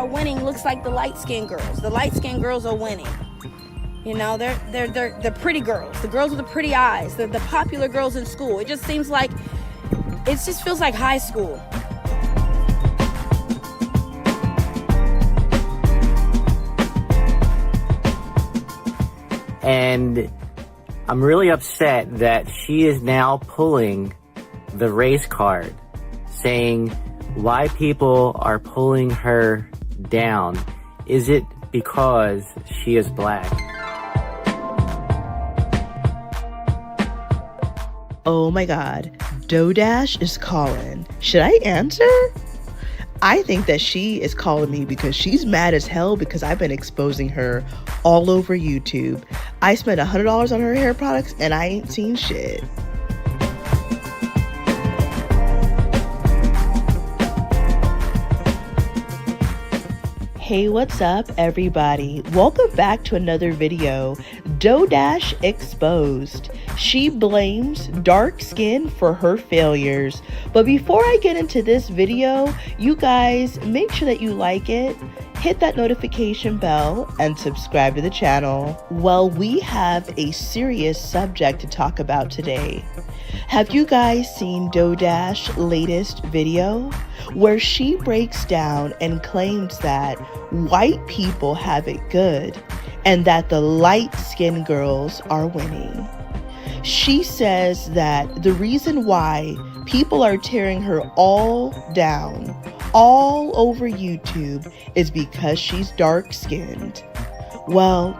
Winning looks like the light-skinned girls. The light-skinned girls are winning. You know, they're the pretty girls, the girls with the pretty eyes, the popular girls in school. It just seems like, it just feels like high school. And I'm really upset that she is now pulling the race card, saying why people are pulling her down. Is it because she is black? Oh my God, doughdash is calling. Should I answer? I think that she is calling me because she's mad as hell because I've been exposing her all over YouTube. I spent $100 on her hair products and I ain't seen shit. Hey, what's up, everybody? Welcome back to another video. Doughdash exposed. She blames dark skin for her failures. But before I get into this video, you guys make sure that you like it, hit that notification bell, and subscribe to the channel. Well, we have a serious subject to talk about today. Have you guys seen Doughdash latest video where she breaks down and claims that white people have it good and that the light-skinned girls are winning? She says that the reason why people are tearing her all down, all over YouTube, is because she's dark-skinned. Well,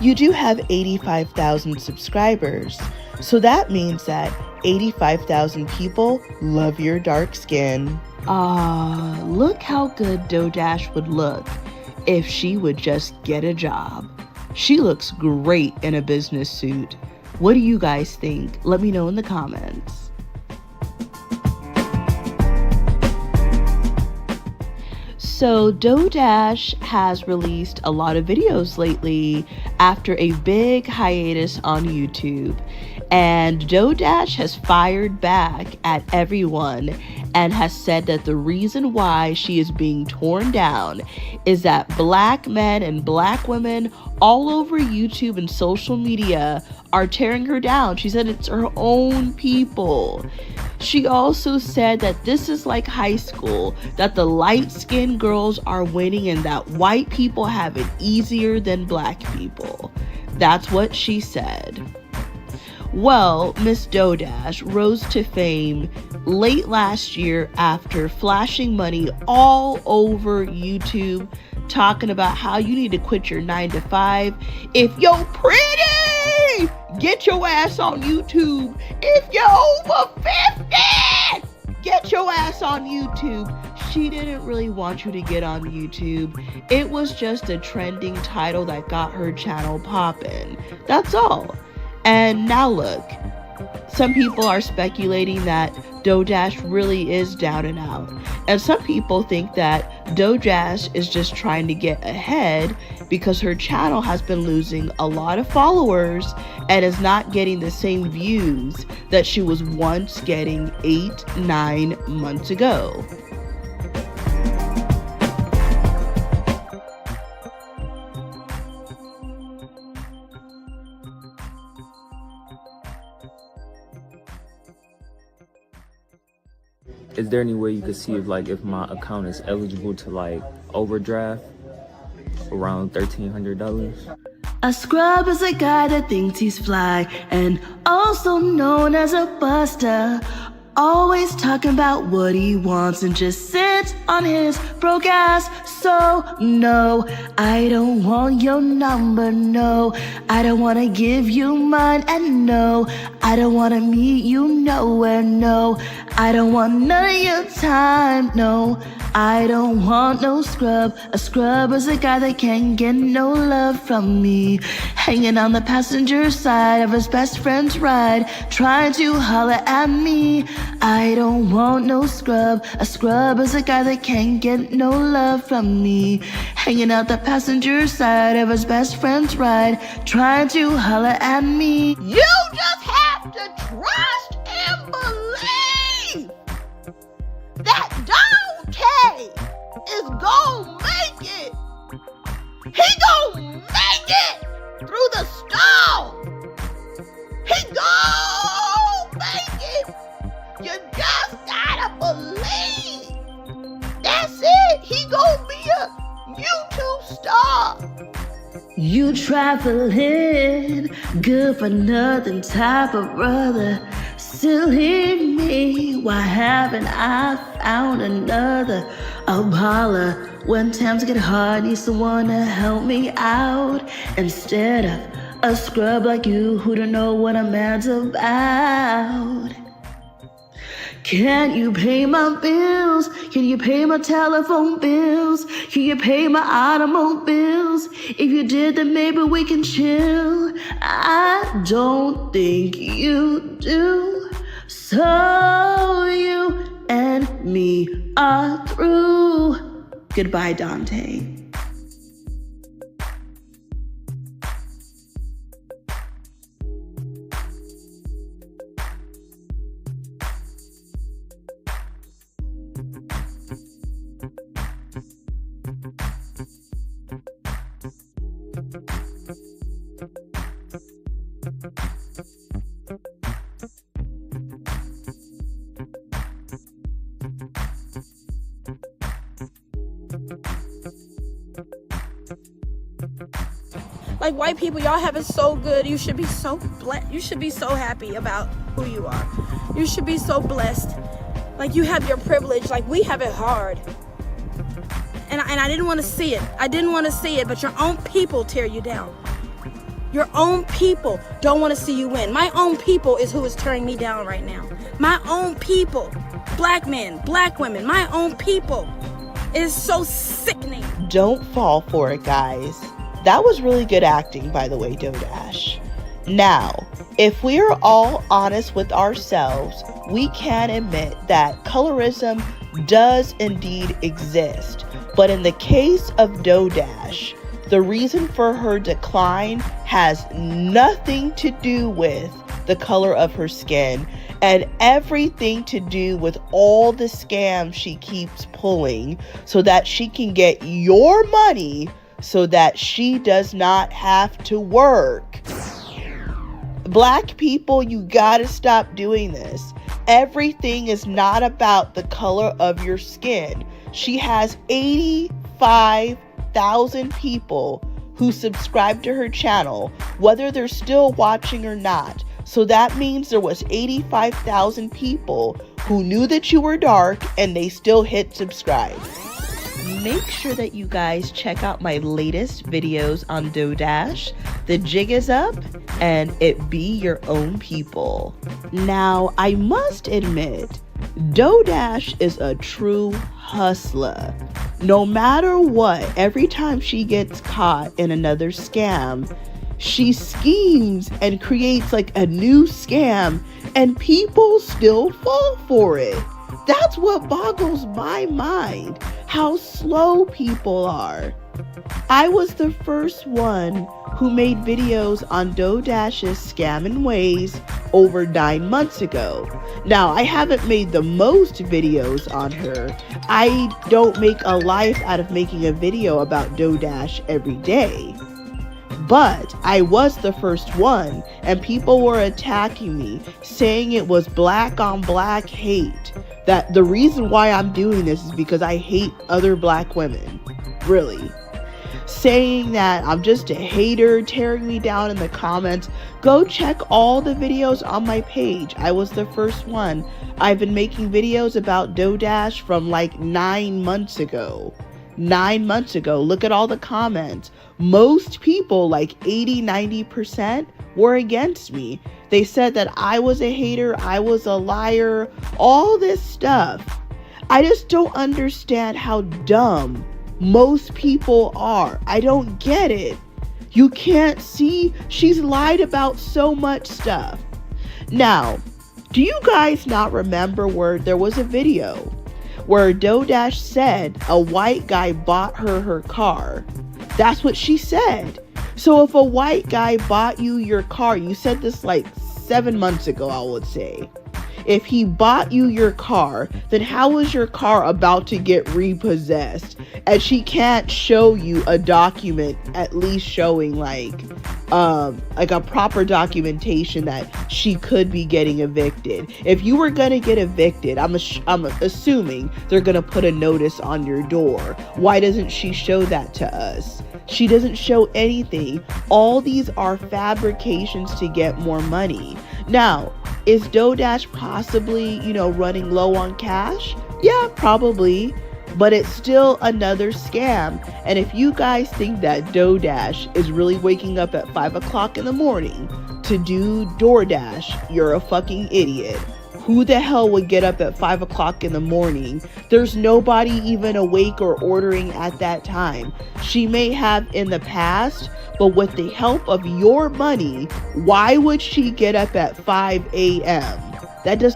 you do have 85,000 subscribers, so that means that 85,000 people love your dark skin. Look how good Doughdash would look if she would just get a job. She looks great in a business suit. What do you guys think? Let me know in the comments. So Doughdash has released a lot of videos lately after a big hiatus on YouTube. And Doughdash has fired back at everyone and has said that the reason why she is being torn down is that black men and black women all over YouTube and social media are tearing her down. She said it's her own people. She also said that this is like high school, that the light-skinned girls are winning and that white people have it easier than black people. That's what she said. Well, Miss Doughdash rose to fame late last year after flashing money all over YouTube, talking about how you need to quit your 9-to-5. If you're pretty, get your ass on YouTube. If you're over 50, get your ass on YouTube. She didn't really want you to get on YouTube. It was just a trending title that got her channel poppin'. That's all. And now look, some people are speculating that Doughdash really is down and out. And some people think that Doughdash is just trying to get ahead because her channel has been losing a lot of followers and is not getting the same views that she was once getting 8-9 months ago. Is there any way you could see if my account is eligible to overdraft around $1,300? A scrub is a guy that thinks he's fly and also known as a buster. Always talking about what he wants and just sits on his broke ass. So no, I don't want your number, no. I don't want to give you mine, and no, I don't want to meet you nowhere, no. I don't want none of your time, no. I don't want no scrub. A scrub is a guy that can't get no love from me. Hanging on the passenger side of his best friend's ride, trying to holler at me. I don't want no scrub. A scrub is a guy that can't get no love from me. Hanging out the passenger side of his best friend's ride, trying to holler at me. You just have to trust and believe that Dontay is gonna make it. He gonna make it through the storm. He gonna make it. You just gotta believe. That's it. He gonna be a YouTube star. You traveling, good for nothing type of brother. Still leave me, why haven't I found another? Holler, when times get hard, need someone to help me out. Instead of a scrub like you who don't know what a man's about. Can you pay my bills? Can you pay my telephone bills? Can you pay my automobiles? If you did, then maybe we can chill. I don't think you do. So you and me are through. Goodbye, Dontay. Like, white people, y'all have it so good. You should be so blessed. You should be so happy about who you are. You should be so blessed. Like, you have your privilege. Like, we have it hard. And I didn't want to see it. I didn't want to see it, but your own people tear you down. Your own people don't want to see you win. My own people is who is tearing me down right now. My own people. Black men, black women, my own people. It is so sickening. Don't fall for it, guys. That was really good acting, by the way, doughdash. Now, if we are all honest with ourselves, we can admit that colorism does indeed exist. But in the case of doughdash, the reason for her decline has nothing to do with the color of her skin and everything to do with all the scams she keeps pulling so that she can get your money so that she does not have to work. Black people, you gotta stop doing this. Everything is not about the color of your skin. She has 85,000 people who subscribe to her channel, whether they're still watching or not. So that means there was 85,000 people who knew that you were dark and they still hit subscribe. Make sure that you guys check out my latest videos on doughdash. The jig is up and it be your own people. Now, I must admit, doughdash is a true hustler. No matter what, every time she gets caught in another scam, she schemes and creates like a new scam and people still fall for it. That's what boggles my mind, how slow people are. I was the first one who made videos on doughdash's scamming ways over 9 months ago. Now, I haven't made the most videos on her. I don't make a life out of making a video about doughdash every day. But I was the first one, and people were attacking me, saying it was black on black hate. That the reason why I'm doing this is because I hate other black women. Really. Saying that I'm just a hater, tearing me down in the comments. Go check all the videos on my page. I was the first one. I've been making videos about doughdash from like 9 months ago. 9 months ago. Look at all the comments. Most people, like 80-90%, were against me. They said that I was a hater, I was a liar, all this stuff. I just don't understand how dumb most people are. I don't get it. You can't see she's lied about so much stuff. Now, do you guys not remember where there was a video where doughdash said a white guy bought her car? That's what she said. So if a white guy bought you your car, you said this like 7 months ago, I would say. If he bought you your car, then how was your car about to get repossessed? And she can't show you a document at least showing like a proper documentation that she could be getting evicted. If you were gonna get evicted, I'm assuming they're gonna put a notice on your door. Why doesn't she show that to us? She doesn't show anything. All these are fabrications to get more money. Now, is doughdash possibly, running low on cash? Yeah, probably. But it's still another scam. And if you guys think that doughdash is really waking up at 5 o'clock in the morning to do DoorDash, you're a fucking idiot. Who the hell would get up at 5 o'clock in the morning? There's nobody even awake or ordering at that time. She may have in the past, but with the help of your money, why would she get up at 5 a.m.? That does.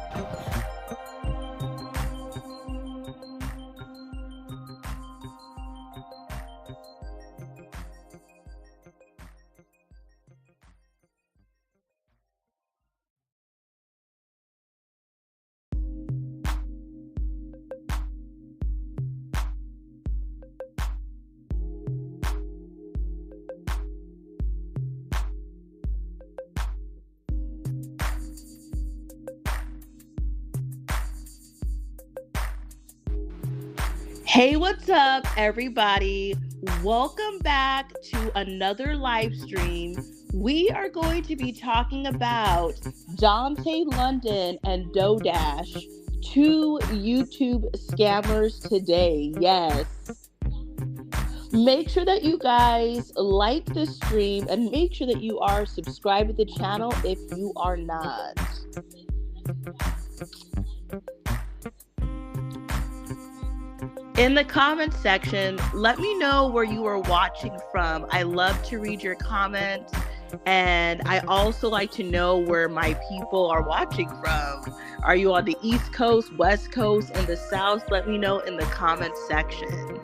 Hey, what's up, everybody? Welcome back to another live stream. We are going to be talking about Dontay London and doughdash, two YouTube scammers today. Yes. Make sure that you guys like the stream and make sure that you are subscribed to the channel if you are not. In the comments section, let me know where you are watching from. I love to read your comments, and I also like to know where my people are watching from. Are you on the East Coast, West Coast, and the South? Let me know in the comments section.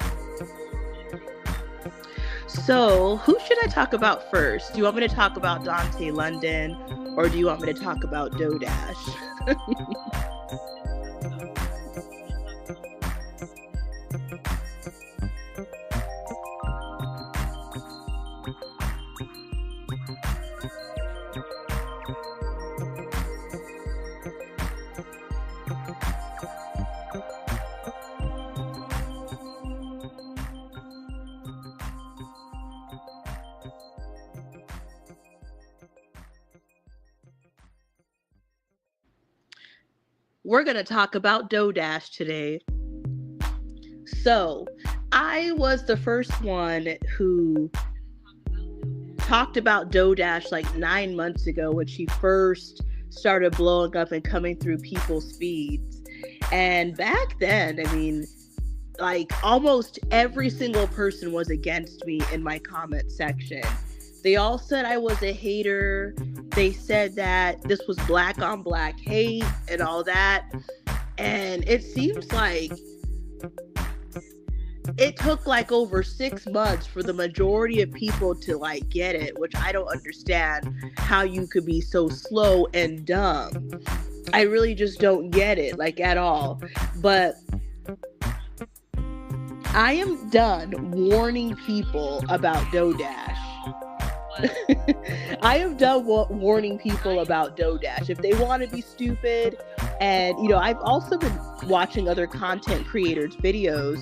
So, who should I talk about first? Do you want me to talk about Dontay London, or do you want me to talk about doughdash? We're going to talk about doughdash today. So, I was the first one who talked about doughdash like 9 months ago when she first started blowing up and coming through people's feeds. And back then, I mean, like almost every single person was against me in my comment section. They all said I was a hater. They said that this was black on black hate and all that. And it seems like it took like over 6 months for the majority of people to like get it, which I don't understand how you could be so slow and dumb. I really just don't get it, like at all. But I am done warning people about doughdash. I am done warning people about doughdash. If they want to be stupid, and you know, I've also been watching other content creators' videos,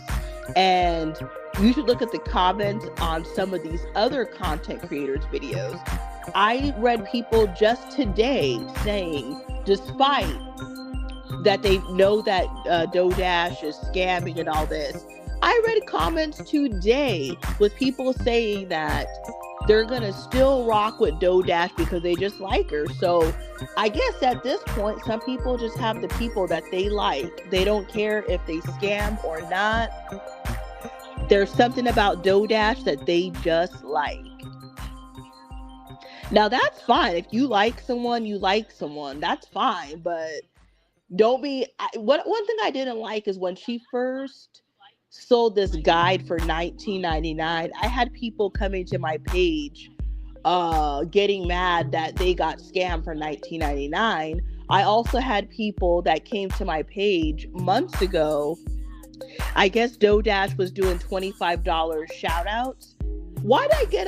and you should look at the comments on some of these other content creators' videos. I read people just today saying, despite that they know that doughdash is scamming and all this, I read comments today with people saying that they're gonna still rock with doughdash because they just like her. So I guess at this point, some people just have the people that they like. They don't care if they scam or not. There's something about doughdash that they just like. Now that's fine. If you like someone, you like someone. That's fine. But don't be. One thing I didn't like is when she first sold this guide for $19.99. I had people coming to my page getting mad that they got scammed for $19.99. I also had people that came to my page months ago. I guess doughdash was doing $25 shout outs. Why did I get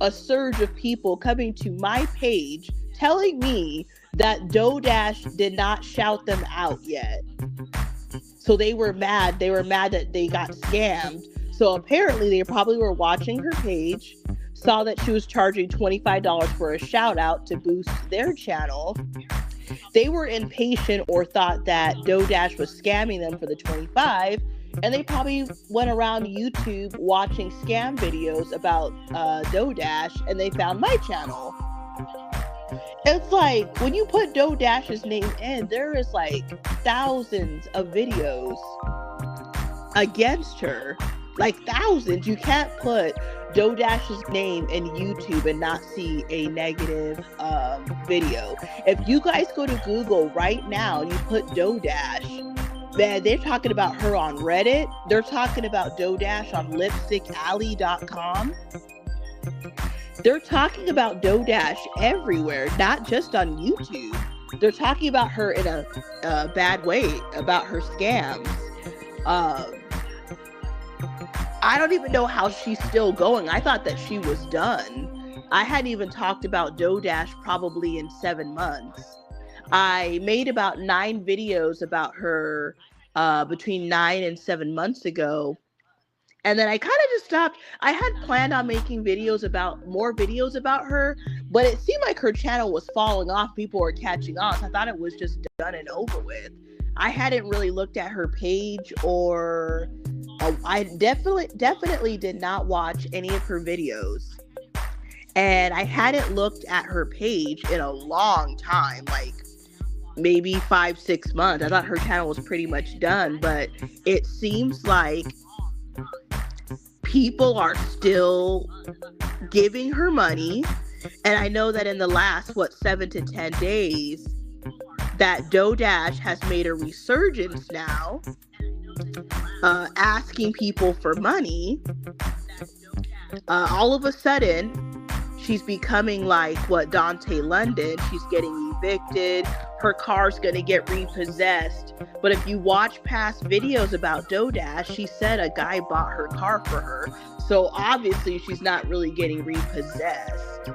a surge of people coming to my page telling me that doughdash did not shout them out yet? So they were mad. They were mad that they got scammed. So apparently they probably were watching her page, saw that she was charging $25 for a shout out to boost their channel. They were impatient or thought that doughdash was scamming them for the $25, and they probably went around YouTube watching scam videos about doughdash, and they found my channel. It's like, when you put doughdash's name in, there is like thousands of videos against her. Like thousands. You can't put doughdash's name in YouTube and not see a negative video. If you guys go to Google right now and you put doughdash, man, they're talking about her on Reddit. They're talking about doughdash on lipstickalley.com. They're talking about doughdash everywhere, not just on YouTube. They're talking about her in a bad way, about her scams. I don't even know how she's still going. I thought that she was done. I hadn't even talked about doughdash probably in 7 months. I made about 9 videos about her between 9 and 7 months ago. And then I kind of just stopped. I had planned on making more videos about her, but it seemed like her channel was falling off. People were catching on. So I thought it was just done and over with. I hadn't really looked at her page, or I definitely did not watch any of her videos. And I hadn't looked at her page in a long time, like maybe 5-6 months. I thought her channel was pretty much done, but it seems like people are still giving her money. And I know that in the last 7 to 10 days that doughdash has made a resurgence now, asking people for money. All of a sudden she's becoming like Dontay London. She's getting evicted. Her car's gonna get repossessed. But if you watch past videos about doughdash, she said a guy bought her car for her. So obviously she's not really getting repossessed.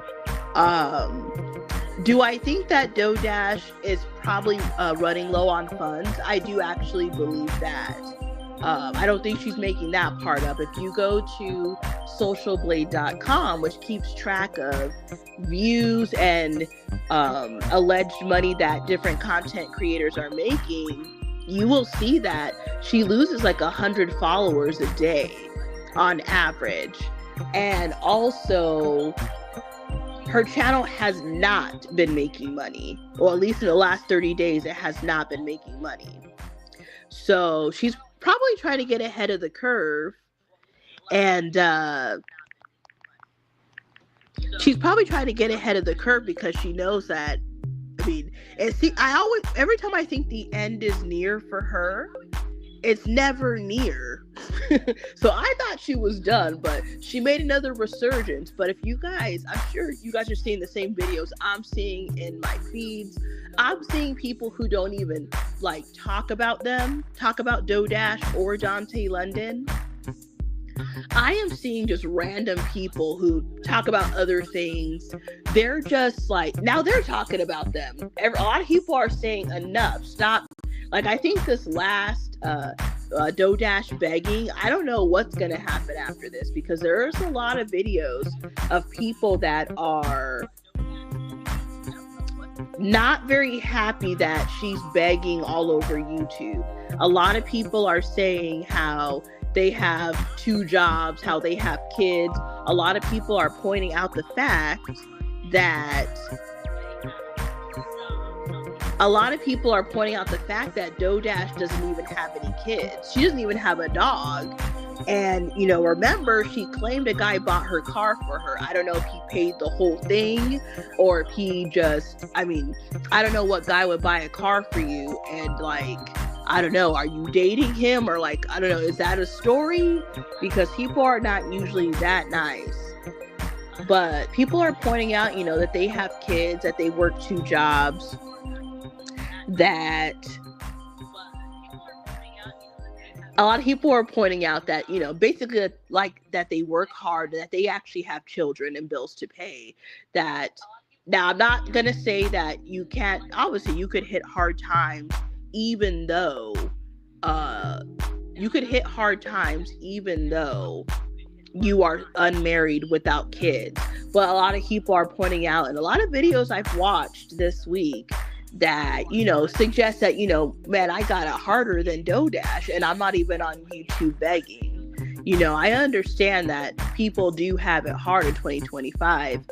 Do I think that doughdash is probably running low on funds? I do actually believe that. I don't think she's making that part up. If you go to socialblade.com, which keeps track of views and alleged money that different content creators are making, you will see that she loses like 100 followers a day on average. And also, her channel has not been making money, or at least in the last 30 days, it has not been making money. So she's probably trying to get ahead of the curve, and because she knows that, every time I think the end is near for her, it's never near. So I thought she was done, but she made another resurgence. But if you guys, I'm sure you guys are seeing the same videos I'm seeing in my feeds. I'm seeing people who don't even talk about doughdash or Dontay London. I am seeing just random people who talk about other things. They're just now they're talking about them. A lot of people are saying enough, stop. I think this last doughdash begging, I don't know what's going to happen after this, because there's a lot of videos of people that are not very happy that she's begging all over YouTube. A lot of people are saying how they have 2 jobs, how they have kids. A lot of people are pointing out the fact that doughdash doesn't even have any kids. She doesn't even have a dog. And, remember, she claimed a guy bought her car for her. I don't know if he paid the whole thing, or if he just, I don't know what guy would buy a car for you. And I don't know, are you dating him? Or I don't know, is that a story? Because people are not usually that nice. But people are pointing out, that they have kids, that they work 2 jobs, that a lot of people are pointing out that, basically that they work hard, that they actually have children and bills to pay. That now, I'm not going to say that you can't, obviously you could hit hard times even though you are unmarried without kids. But a lot of people are pointing out, and a lot of videos I've watched this week that, suggest that, man, I got it harder than doughdash, and I'm not even on YouTube begging. I understand that people do have it hard in 2025.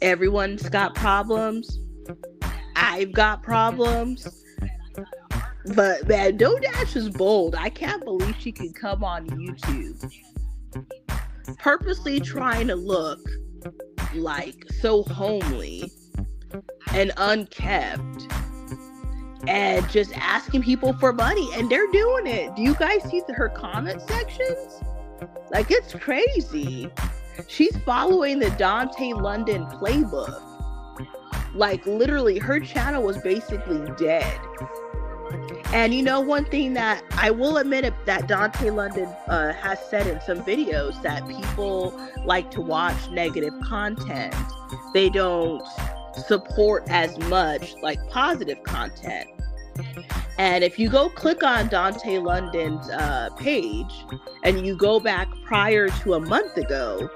Everyone's got problems. I've got problems. But man, doughdash is bold. I can't believe she could come on YouTube purposely trying to look so homely and unkept, and just asking people for money, and they're doing it. Do you guys see her comment sections? It's crazy. She's following the Dontay London playbook. Literally, her channel was basically dead. And one thing that I will admit that Dontay London has said in some videos, that people like to watch negative content. They don't support as much positive content. And if you go click on Dontay London's page and you go back prior to a month ago,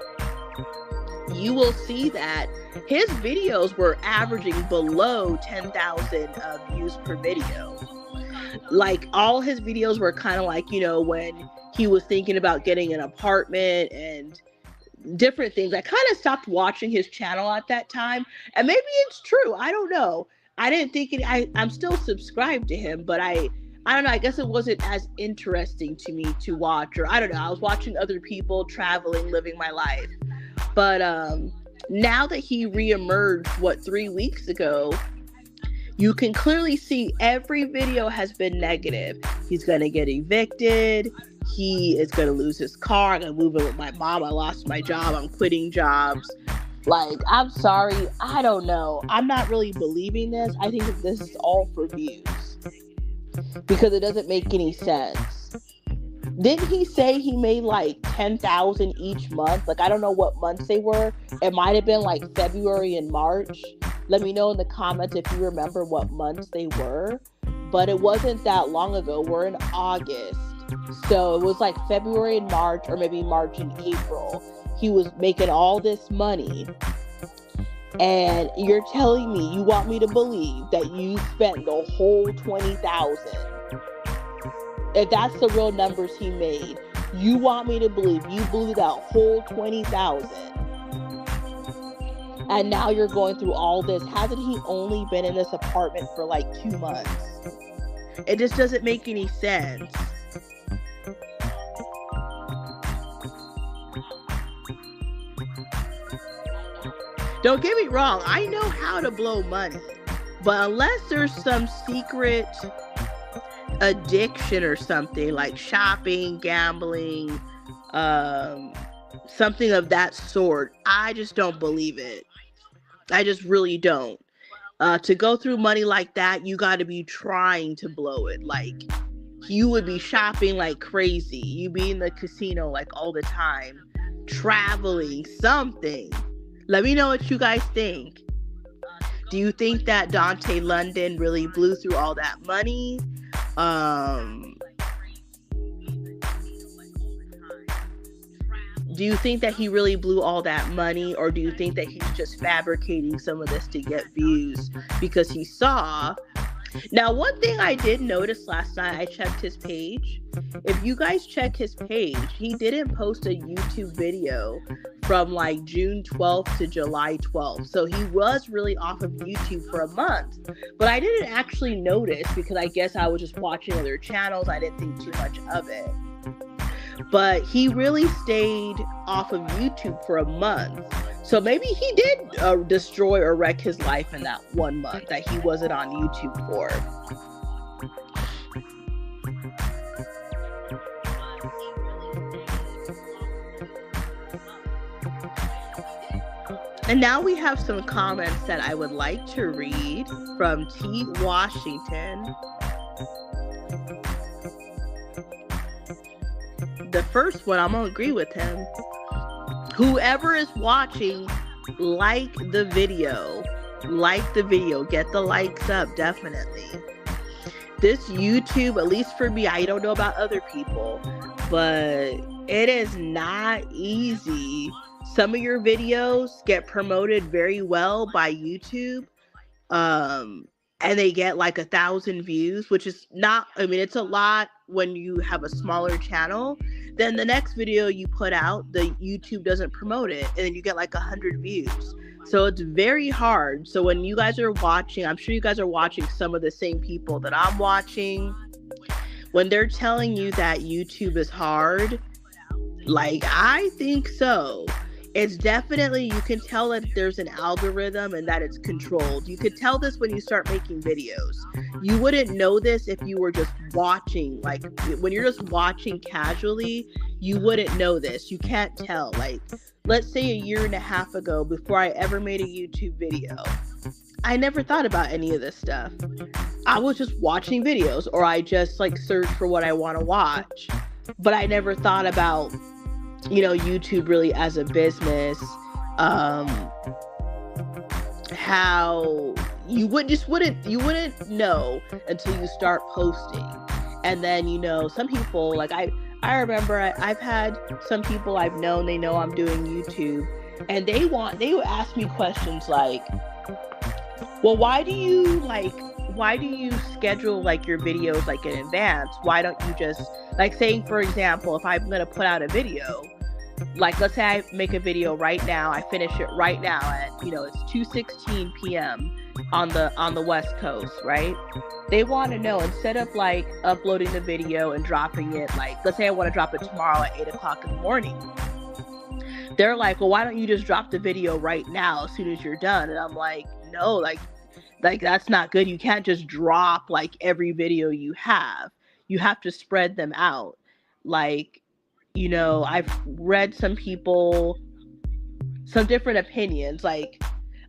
you will see that his videos were averaging below 10,000 views per video. Like, all his videos were kind of like, you know, when he was thinking about getting an apartment and different things. I kind of stopped watching his channel at that time, and maybe it's true. I don't know. I didn't think it. I'm still subscribed to him, but I don't know. I guess it wasn't as interesting to me to watch, or I don't know. I was watching other people traveling, living my life. But now that he reemerged, 3 weeks ago, you can clearly see every video has been negative. He's gonna get evicted. He is gonna lose his car. I'm gonna move in with my mom. I lost my job. I'm quitting jobs. Like, I'm sorry. I don't know. I'm not really believing this. I think that this is all for views, because it doesn't make any sense. Didn't he say he made like 10,000 each month? Like, I don't know what months they were. It might have been like February and March. Let me know in the comments if you remember what months they were. But it wasn't that long ago. We're in August. So it was like February and March, or maybe March and April. He was making all this money. And you're telling me, you want me to believe that you spent the whole 20,000? If that's the real numbers he made, you want me to believe you blew that whole 20,000? And now you're going through all this. Hasn't he only been in this apartment for like 2 months? It just doesn't make any sense. Don't get me wrong, I know how to blow money, but unless there's some secret addiction or something like shopping, gambling, something of that sort, I just don't believe it. I just really don't. To go through money like that, you got to be trying to blow it. Like, you would be shopping like crazy. You'd be in the casino like all the time, traveling, something. Let me know what you guys think. Do you think that Dontay London really blew through all that money? Do you think that he really blew all that money, or do you think that he's just fabricating some of this to get views because he saw? Now, one thing I did notice last night, I checked his page. If you guys check his page, he didn't post a YouTube video from like June 12th to July 12th. So he was really off of YouTube for a month. But I didn't actually notice, because I guess I was just watching other channels. I didn't think too much of it. But he really stayed off of YouTube for a month. So maybe he did destroy or wreck his life in that 1 month that he wasn't on YouTube for. And now we have some comments that I would like to read from T. Washington. The first one, I'm gonna agree with him. Whoever is watching, like the video. Like the video. Get the likes up, definitely. This YouTube, at least for me, I don't know about other people, but it is not easy. Some of your videos get promoted very well by YouTube. And they get like 1,000 views, which is not, I mean, it's a lot when you have a smaller channel. Then the next video you put out, the YouTube doesn't promote it, and then you get like 100 views. So it's very hard. So when you guys are watching, I'm sure you guys are watching some of the same people that I'm watching. When they're telling you that YouTube is hard, like, I think so. It's definitely, you can tell that there's an algorithm and that it's controlled. You could tell this when you start making videos. You wouldn't know this if you were just watching. Like, when you're just watching casually, you wouldn't know this. You can't tell. Like, let's say 1.5 years ago, before I ever made a YouTube video, I never thought about any of this stuff. I was just watching videos, or I just like search for what I want to watch. But I never thought about, you know, YouTube really as a business, how you wouldn't know until you start posting. And then, you know, some people, like, I remember I've had some people I've known, they know I'm doing YouTube, and they would ask me questions like, well, why do you schedule like your videos like in advance? Why don't you just, like, saying for example, if I'm gonna put out a video, like let's say I make a video right now, I finish it right now at, it's 2:16 p.m. on the West Coast, right? They want to know, instead of like uploading the video and dropping it, like let's say I want to drop it tomorrow at 8 o'clock in the morning. They're like, well, why don't you just drop the video right now as soon as you're done? And I'm like, no, like that's not good. You can't just drop like every video you have. You have to spread them out. Like, I've read some different opinions. Like,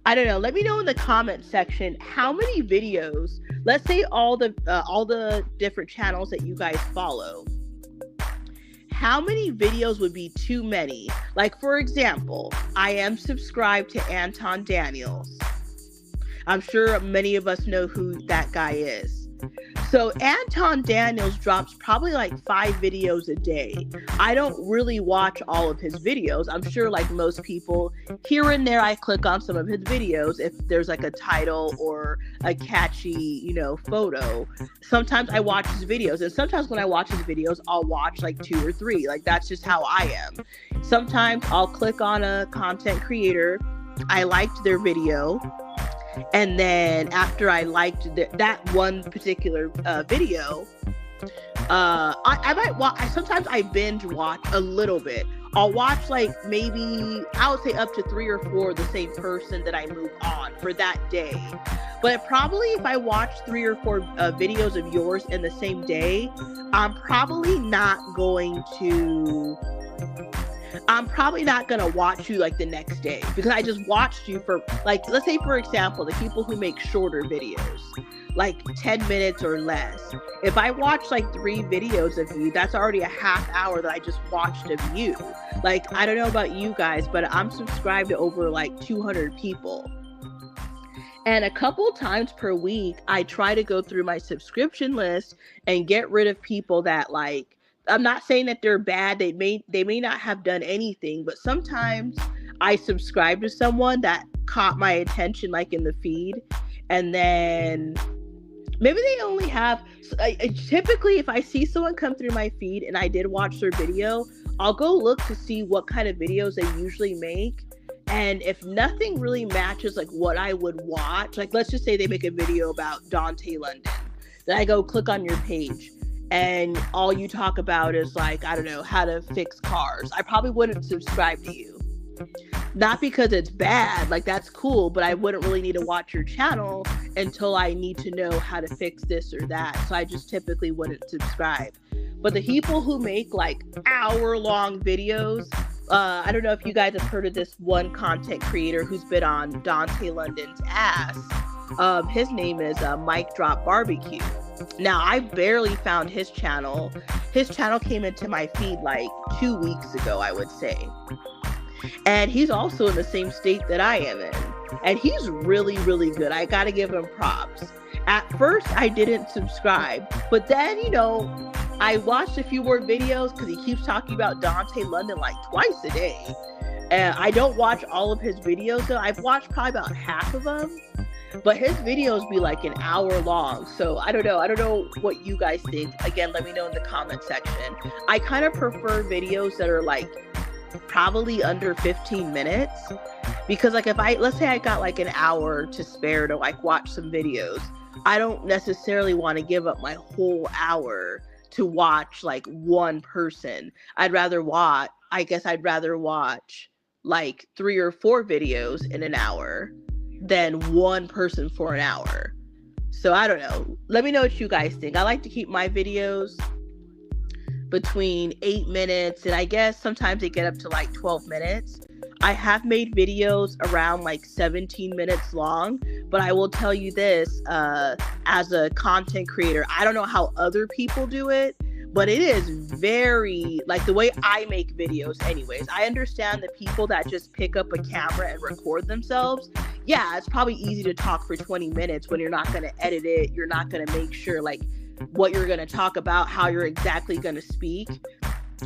I don't know. Let me know in the comment section how many videos. Let's say all the different channels that you guys follow. How many videos would be too many? Like, for example, I am subscribed to Anton Daniels. I'm sure many of us know who that guy is. So Anton Daniels drops probably like 5 videos a day. I don't really watch all of his videos. I'm sure like most people, here and there I click on some of his videos if there's like a title or a catchy, photo. Sometimes I watch his videos, and sometimes when I watch his videos, I'll watch like 2 or 3. Like, that's just how I am. Sometimes I'll click on a content creator. I liked their video. And then after I liked that one particular video, I might watch. Sometimes I binge watch a little bit. I'll watch like maybe, I would say up to 3 or 4 of the same person that I move on for that day. But probably if I watch 3 or 4 videos of yours in the same day, I'm probably not going to watch you like the next day, because I just watched you for like, let's say for example, the people who make shorter videos, like 10 minutes or less. If I watch like 3 videos of you, that's already a half hour that I just watched of you. Like, I don't know about you guys, but I'm subscribed to over like 200 people. And a couple times per week, I try to go through my subscription list and get rid of people that, like, I'm not saying that they're bad. They may not have done anything, but sometimes I subscribe to someone that caught my attention, like in the feed, and then maybe they only have. Typically, if I see someone come through my feed and I did watch their video, I'll go look to see what kind of videos they usually make. And if nothing really matches like what I would watch, like let's just say they make a video about Dontay London, then I go click on your page. And all you talk about is like, I don't know, how to fix cars. I probably wouldn't subscribe to you. Not because it's bad, like that's cool, but I wouldn't really need to watch your channel until I need to know how to fix this or that. So I just typically wouldn't subscribe. But the people who make like hour-long videos, I don't know if you guys have heard of this one content creator who's been on Dontay London's ass. His name is Mike Drop Barbecue. Now, I barely found his channel. His channel came into my feed like 2 weeks ago, I would say. And he's also in the same state that I am in. And he's really, really good. I gotta give him props. At first, I didn't subscribe. But then, I watched a few more videos because he keeps talking about Dontay London like twice a day. And I don't watch all of his videos, though. I've watched probably about half of them. But his videos be like an hour long. So I don't know what you guys think. Again, let me know in the comment section. I kind of prefer videos that are like probably under 15 minutes. Because like let's say I got like an hour to spare to like watch some videos, I don't necessarily want to give up my whole hour to watch like one person. I'd rather watch like 3 or 4 videos in an hour than one person for an hour. So I don't know. Let me know what you guys think. I like to keep my videos between 8 minutes, and I guess sometimes they get up to like 12 minutes. I have made videos around like 17 minutes long, but I will tell you this, as a content creator, I don't know how other people do it, but it is very, like the way I make videos anyways. I understand the people that just pick up a camera and record themselves. Yeah, it's probably easy to talk for 20 minutes when you're not going to edit it. You're not going to make sure like what you're going to talk about, how you're exactly going to speak.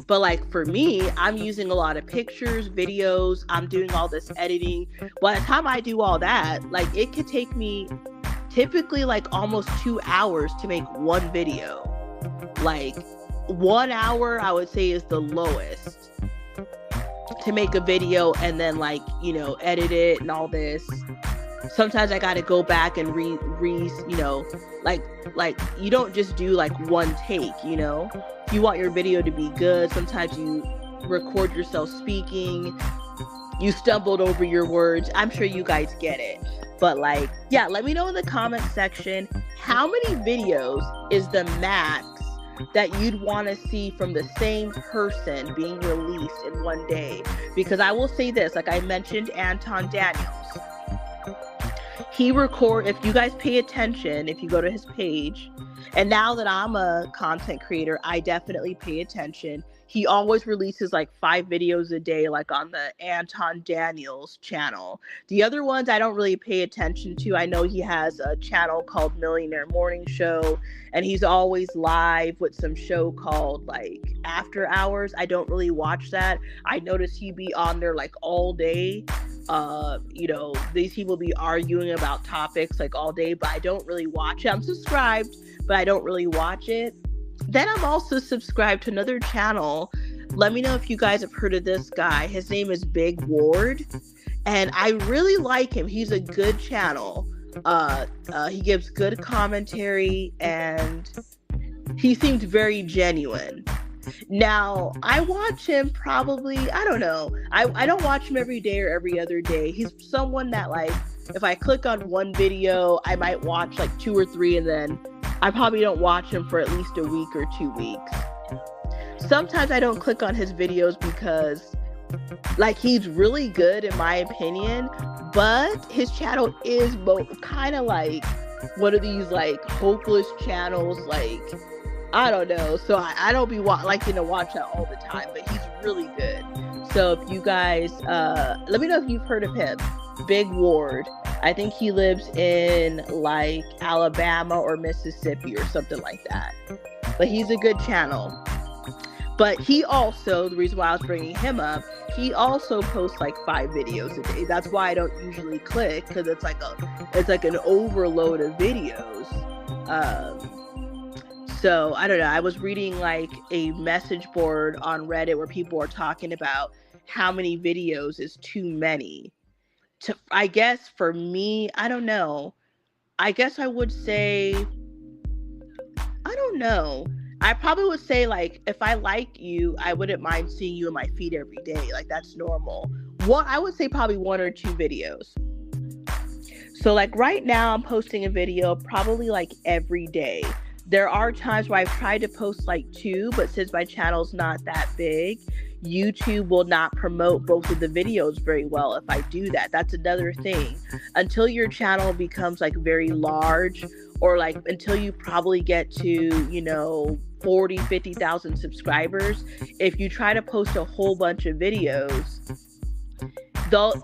But like for me, I'm using a lot of pictures, videos, I'm doing all this editing. By the time I do all that, like it could take me typically like almost 2 hours to make one video. Like 1 hour I would say is the lowest to make a video, and then like, you know, edit it and all this. Sometimes I got to go back and you know, like you don't just do like one take, you know. If you want your video to be good, sometimes you record yourself speaking, you stumbled over your words. I'm sure you guys get it. But like, yeah, let me know in the comment section, how many videos is the max that you'd want to see from the same person being released in one day? Because I will say this, like I mentioned Anton Daniels, if you guys pay attention, if you go to his page, and now that I'm a content creator, I definitely pay attention. He always releases like 5 videos a day, like on the Anton Daniels channel. The other ones I don't really pay attention to. I know he has a channel called Millionaire Morning Show, and he's always live with some show called like After Hours. I don't really watch that. I notice he be on there like all day. You know, these people be arguing about topics like all day, but I don't really watch it. I'm subscribed, but I don't really watch it. Then I'm also subscribed to another channel. Let me know if you guys have heard of this guy. His name is Big Ward, and I really like him. He's a good channel. He gives good commentary, and he seems very genuine. Now, I watch him probably, I don't know. I don't watch him every day or every other day. He's someone that, like, if I click on one video, I might watch like 2 or 3, and then I probably don't watch him for at least a week or 2 weeks. Sometimes I don't click on his videos because, like, he's really good in my opinion, but his channel is kind of like one of these like hopeless channels, like, I don't know. So I don't be liking to watch that all the time, but he's really good. So if you guys, let me know if you've heard of him. Big Ward. I think he lives in like Alabama or Mississippi or something like that. But he's a good channel. But he also, the reason why I was bringing him up, he also posts like 5 videos a day. That's why I don't usually click, because it's like an overload of videos. So I don't know. I was reading like a message board on Reddit where people are talking about how many videos is too many. I guess for me, I don't know. I guess I would say, I don't know. I probably would say, like, if I like you, I wouldn't mind seeing you in my feed every day. Like, that's normal. I would say probably 1 or 2 videos. So like right now I'm posting a video probably like every day. There are times where I've tried to post like 2, but since my channel's not that big, YouTube will not promote both of the videos very well if I do that. That's another thing. Until your channel becomes like very large, or like until you probably get to, 40, 50,000 subscribers, if you try to post a whole bunch of videos,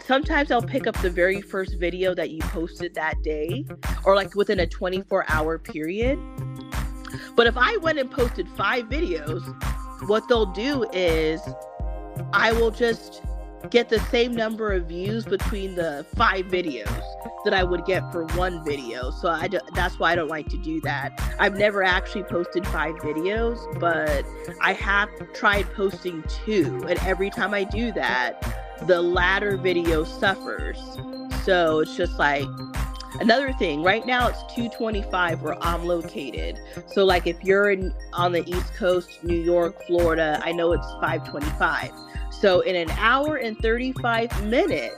sometimes they'll pick up the very first video that you posted that day, or like within a 24-hour period. But if I went and posted 5 videos, what they'll do is I will just get the same number of views between the 5 videos that I would get for 1 video. So that's why I don't like to do that. I've never actually posted 5 videos, but I have tried posting 2. And every time I do that, the latter video suffers. So it's just like, another thing, right now it's 2:25 where I'm located. So like if you're on the East Coast, New York, Florida, I know it's 5:25. So in an hour and 35 minutes,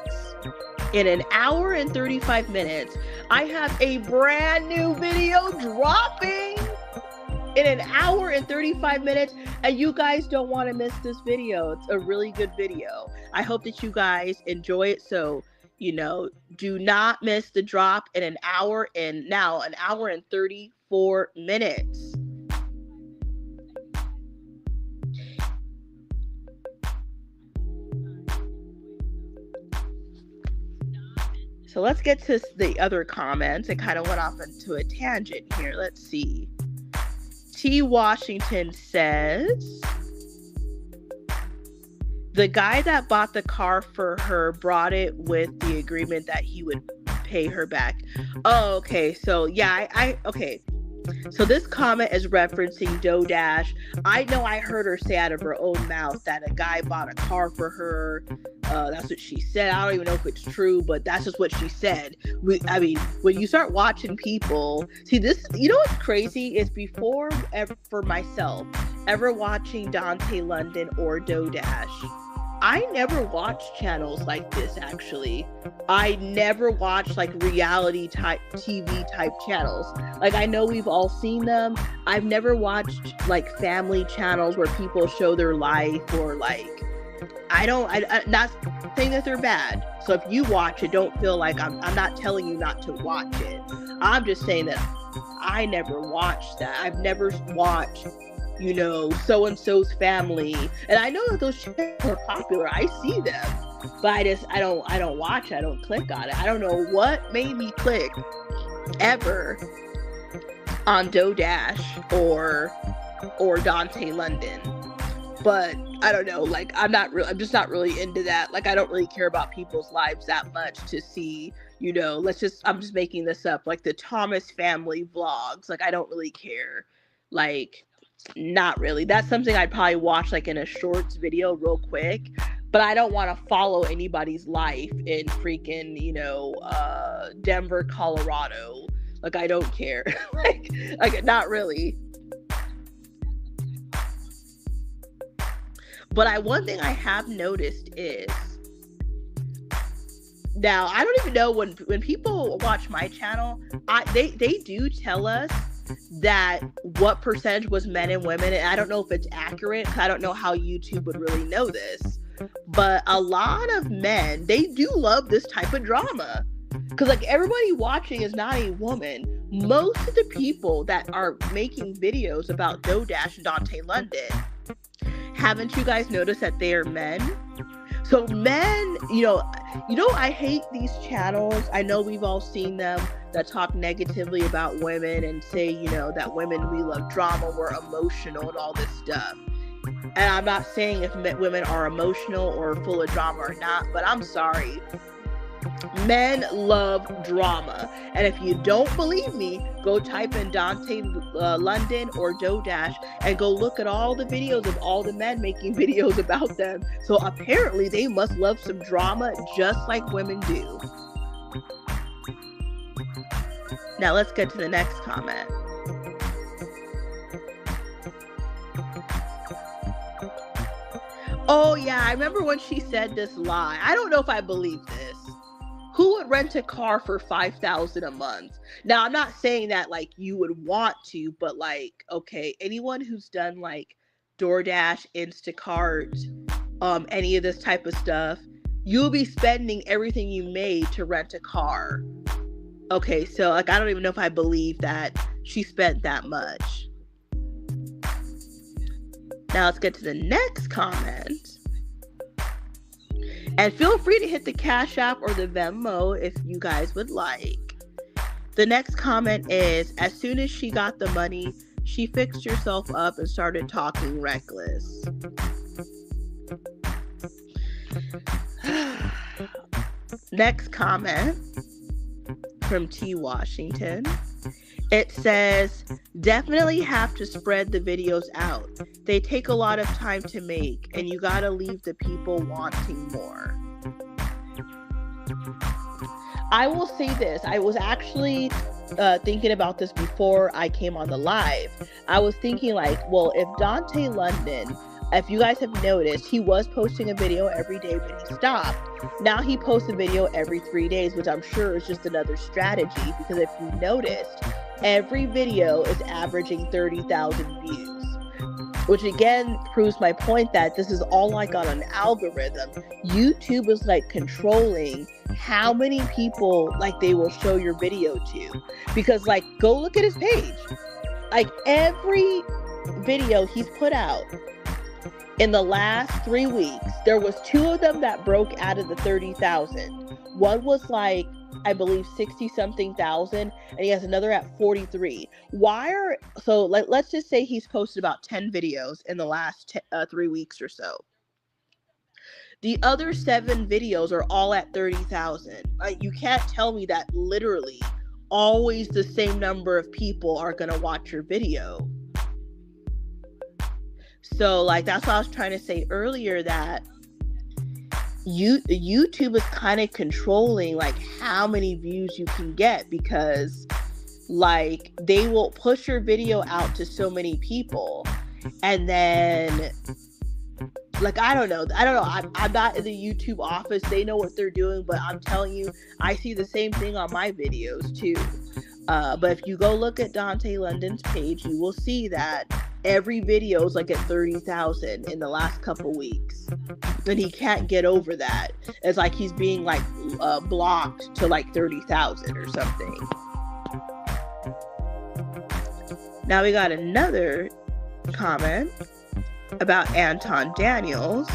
I have a brand new video dropping in an hour and 35 minutes, and you guys don't want to miss this video. It's a really good video. I hope that you guys enjoy it. So, do not miss the drop in an hour and 34 minutes. So let's get to the other comments. It kind of went off into a tangent here. Let's see. T. Washington says, The guy that bought the car for her brought it with the agreement that he would pay her back. Oh, okay. So yeah, okay. So this comment is referencing doughdash. I know I heard her say out of her own mouth that a guy bought a car for her. That's what she said. I don't even know if it's true, but that's just what she said. I mean, when you start watching people, see this, you know what's crazy is before, for myself, ever watching Dontay London or doughdash, I never watched channels like this, actually. I never watched like reality type TV type channels. Like, I know we've all seen them. I've never watched like family channels where people show their life, or like, I'm not saying that they're bad. So if you watch it, don't feel like I'm not telling you not to watch it. I'm just saying that I never watched that. I've never watched, you know, so-and-so's family. And I know that those channels are popular. I see them. But I don't watch it. I don't click on it. I don't know what made me click ever on doughdash or Dontay London. But I don't know, like, I'm just not really into that. Like, I don't really care about people's lives that much to see, you know, I'm just making this up, like the Thomas family vlogs. Like, I don't really care. Like, not really. That's something I'd probably watch like in a shorts video real quick, but I don't want to follow anybody's life in freaking, you know, Denver, Colorado. Like, I don't care. like not really. But one thing I have noticed is, now I don't even know when people watch my channel, they do tell us that what percentage was men and women, and I don't know if it's accurate, because I don't know how YouTube would really know this, but a lot of men, they do love this type of drama, because like everybody watching is not a woman. Most of the people that are making videos about doughdash and Dontay London, haven't you guys noticed that they are men? So men, you know, I hate these channels. I know we've all seen them that talk negatively about women and say, you know, that women, we love drama, we're emotional and all this stuff. And I'm not saying if women are emotional or full of drama or not, but I'm sorry. Men love drama. And if you don't believe me, go type in Dontay London or doughdash and go look at all the videos of all the men making videos about them. So apparently they must love some drama just like women do. Now let's get to the next comment. Oh yeah, I remember when she said this lie. I don't know if I believe this. Who would rent a car for $5,000 a month? Now, I'm not saying that like you would want to, but like, okay, anyone who's done like DoorDash, Instacart, any of this type of stuff, you'll be spending everything you made to rent a car. Okay, so like I don't even know if I believe that she spent that much. Now let's get to the next comment. And feel free to hit the Cash App or the Venmo if you guys would like. The next comment is, as soon as she got the money, she fixed herself up and started talking reckless. Next comment from T. Washington. It says, definitely have to spread the videos out. They take a lot of time to make, and you gotta leave the people wanting more. I will say this. I was actually thinking about this before I came on the live. I was thinking like, well, if Dontay London, if you guys have noticed, he was posting a video every day, but he stopped. Now he posts a video every 3 days, which I'm sure is just another strategy, because if you noticed, every video is averaging 30,000 views, which again proves my point that this is all like on an algorithm. YouTube is like controlling how many people like they will show your video to, because like go look at his page. Like every video he's put out in the last 3 weeks, there was 2 of them that broke out of the 30,000. One was like, I believe 60 something thousand, and he has another at 43. Let's just say he's posted about 10 videos in the last 3 weeks or so. The other 7 videos are all at 30,000. Like, you can't tell me that literally always the same number of people are gonna watch your video. So like, that's what I was trying to say earlier, that YouTube is kind of controlling like how many views you can get, because like they will push your video out to so many people, and then like I don't know. I'm not in the YouTube office. They know what they're doing, but I'm telling you, I see the same thing on my videos too. But if you go look at Dontay London's page, you will see that every video is like at 30,000 in the last couple weeks, and he can't get over that. It's like he's being like blocked to like 30,000 or something. Now we got another comment about Anton Daniels.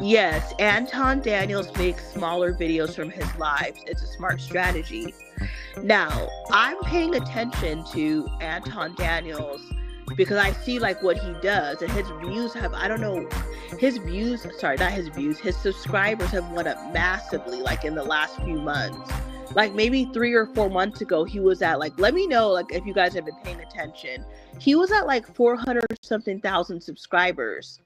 Yes, Anton Daniels makes smaller videos from his lives. It's a smart strategy. Now, I'm paying attention to Anton Daniels because I see like what he does, and his views have, I don't know, his subscribers have went up massively like in the last few months. Like maybe 3 or 4 months ago, he was at like, let me know like if you guys have been paying attention. He was at like 400 something thousand subscribers.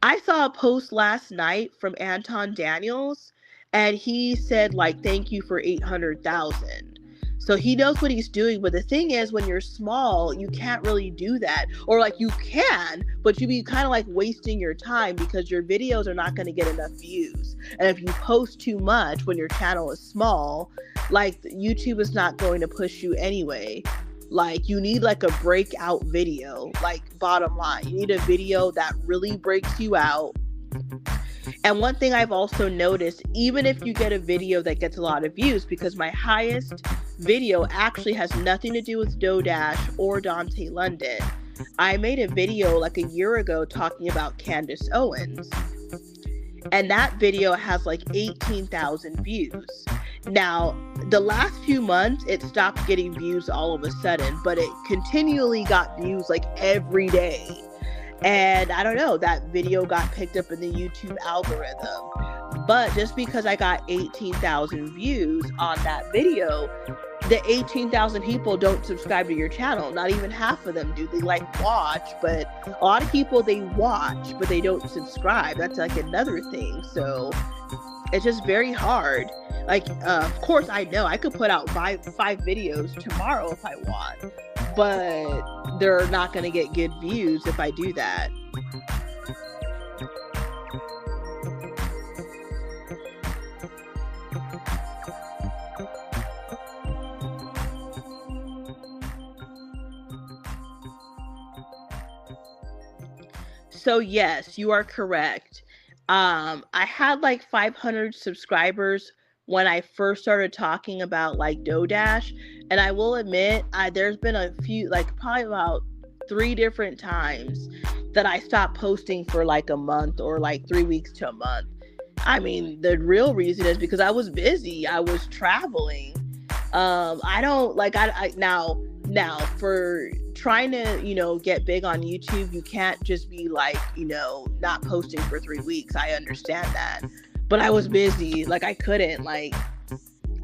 I saw a post last night from Anton Daniels, and he said like, thank you for 800,000. So he knows what he's doing. But the thing is, when you're small, you can't really do that. Or like you can, but you'd be kind of like wasting your time because your videos are not going to get enough views. And if you post too much when your channel is small, like YouTube is not going to push you anyway. Like you need like a breakout video, like bottom line. You need a video that really breaks you out. And one thing I've also noticed, even if you get a video that gets a lot of views, because my highest video actually has nothing to do with doughdash or Dontay London. I made a video like a year ago talking about Candace Owens, and that video has like 18,000 views. Now, the last few months, it stopped getting views all of a sudden, but it continually got views like every day. And I don't know, that video got picked up in the YouTube algorithm. But just because I got 18,000 views on that video, the 18,000 people don't subscribe to your channel. Not even half of them do. They like watch, but a lot of people, they watch, but they don't subscribe. That's like another thing. So it's just very hard. Like, of course, I know I could put out five videos tomorrow if I want, but they're not going to get good views if I do that. So yes, you are correct. I had like 500 subscribers when I first started talking about like doughdash, and I will admit, there's been a few, like probably about 3 different times that I stopped posting for like a month or like 3 weeks to a month. I mean, the real reason is because I was busy. I was traveling. I don't like, now for trying to, get big on YouTube, you can't just be like, not posting for 3 weeks. I understand that. But I was busy. Like I couldn't, like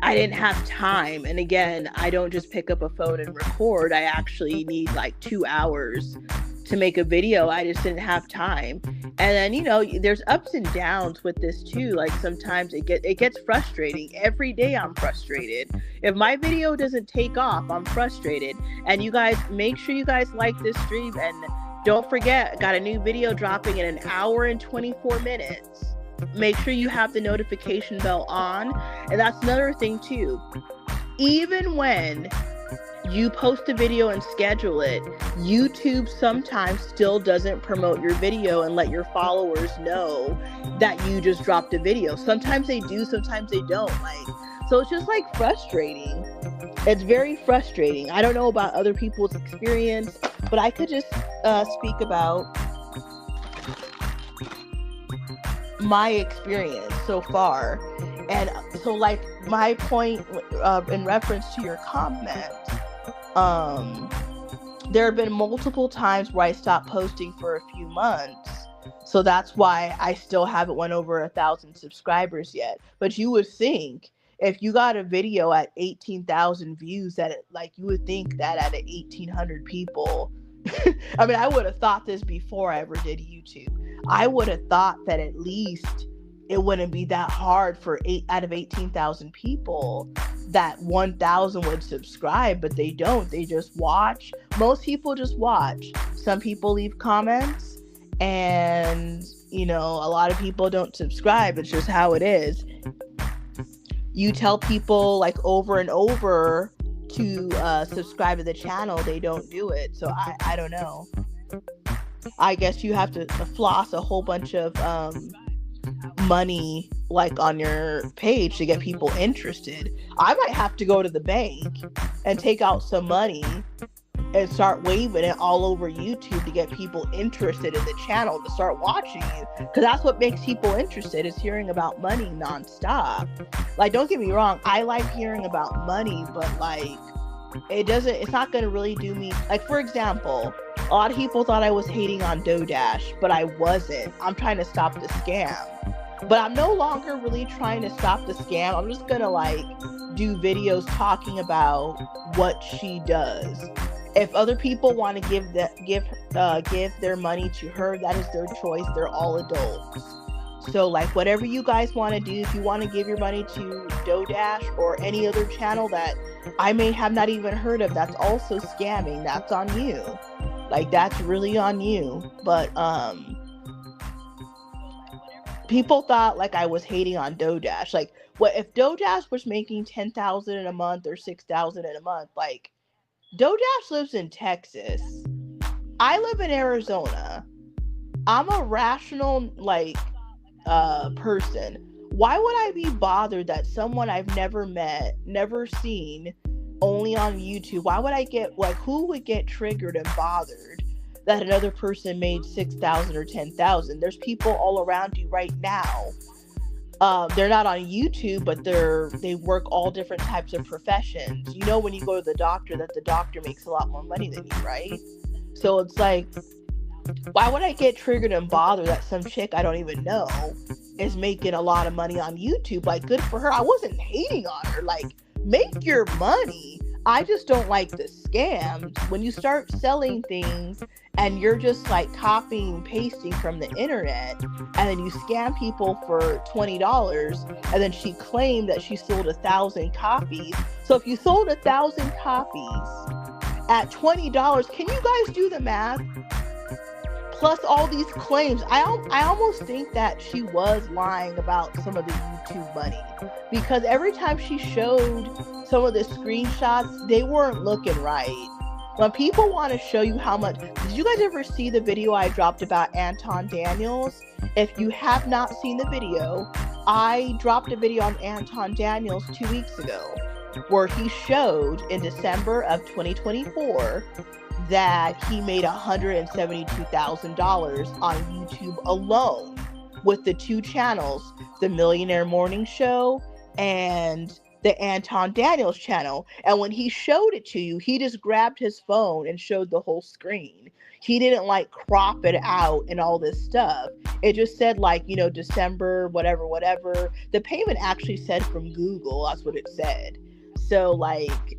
I didn't have time. And again, I don't just pick up a phone and record. I actually need like 2 hours to make a video. I just didn't have time. And then, there's ups and downs with this too. Like sometimes it gets frustrating. Every day I'm frustrated. If my video doesn't take off, I'm frustrated. And you guys, make sure you guys like this stream, and don't forget, I got a new video dropping in 1 hour and 24 minutes. Make sure you have the notification bell on. And that's another thing too. Even when you post a video and schedule it, YouTube sometimes still doesn't promote your video and let your followers know that you just dropped a video. Sometimes they do, sometimes they don't. So it's just like frustrating. It's very frustrating. I don't know about other people's experience, but I could just speak about my experience so far. And so, like, my point in reference to your comment, there have been multiple times where I stopped posting for a few months. So that's why I still haven't went over 1,000 subscribers yet. But you would think if you got a video at 18,000 views, that you would think that out of 1,800 people, I mean, I would have thought this before I ever did YouTube. I would have thought that at least it wouldn't be that hard for 8 out of 18,000 people that 1,000 would subscribe, but they don't. They just watch. Most people just watch. Some people leave comments, and a lot of people don't subscribe. It's just how it is. You tell people like over and over to subscribe to the channel, they don't do it. So I don't know. I guess you have to floss a whole bunch of money like on your page to get people interested. I might have to go to the bank and take out some money and start waving it all over YouTube to get people interested in the channel to start watching you, because that's what makes people interested, is hearing about money nonstop. Like, don't get me wrong, I like hearing about money, but like it's not going to really do me. Like, for example, a lot of people thought I was hating on DoDash, but I wasn't. I'm trying to stop the scam. But I'm no longer really trying to stop the scam. I'm just going to like do videos talking about what she does. If other people want to give their money to her, that is their choice. They're all adults. So like, whatever you guys want to do, if you want to give your money to DoDash or any other channel that I may have not even heard of, that's also scamming. That's on you. Like, that's really on you. But people thought like I was hating on DoDash. Like, what if DoDash was making 10,000 in a month or 6,000 in a month? Like, DoDash lives in Texas. I live in Arizona. I'm a rational person. Why would I be bothered that someone I've never met, never seen, only on YouTube? Why would I get who would get triggered and bothered that another person made 6,000 or 10,000? There's people all around you right now. They're not on YouTube, but they work all different types of professions. You know, when you go to the doctor, that the doctor makes a lot more money than you, right? So it's like, why would I get triggered and bothered that some chick I don't even know is making a lot of money on YouTube? Like, good for her. I wasn't hating on her. Like, make your money. I just don't like the scams. When you start selling things and you're just like copying and pasting from the internet, and then you scam people for $20, and then she claimed that she sold 1,000 copies. So if you sold 1,000 copies at $20, can you guys do the math? Plus all these claims. I almost think that she was lying about some of the YouTube money, because every time she showed some of the screenshots, they weren't looking right. When people want to show you how much, did you guys ever see the video I dropped about Anton Daniels? If you have not seen the video, I dropped a video on Anton Daniels 2 weeks ago, where he showed in December of 2024 that he made $172,000 on YouTube alone with the two channels, the Millionaire Morning Show and the Anton Daniels channel. And when he showed it to you, he just grabbed his phone and showed the whole screen. He didn't like crop it out and all this stuff. It just said like, December, whatever. The payment actually said from Google. That's what it said. So like,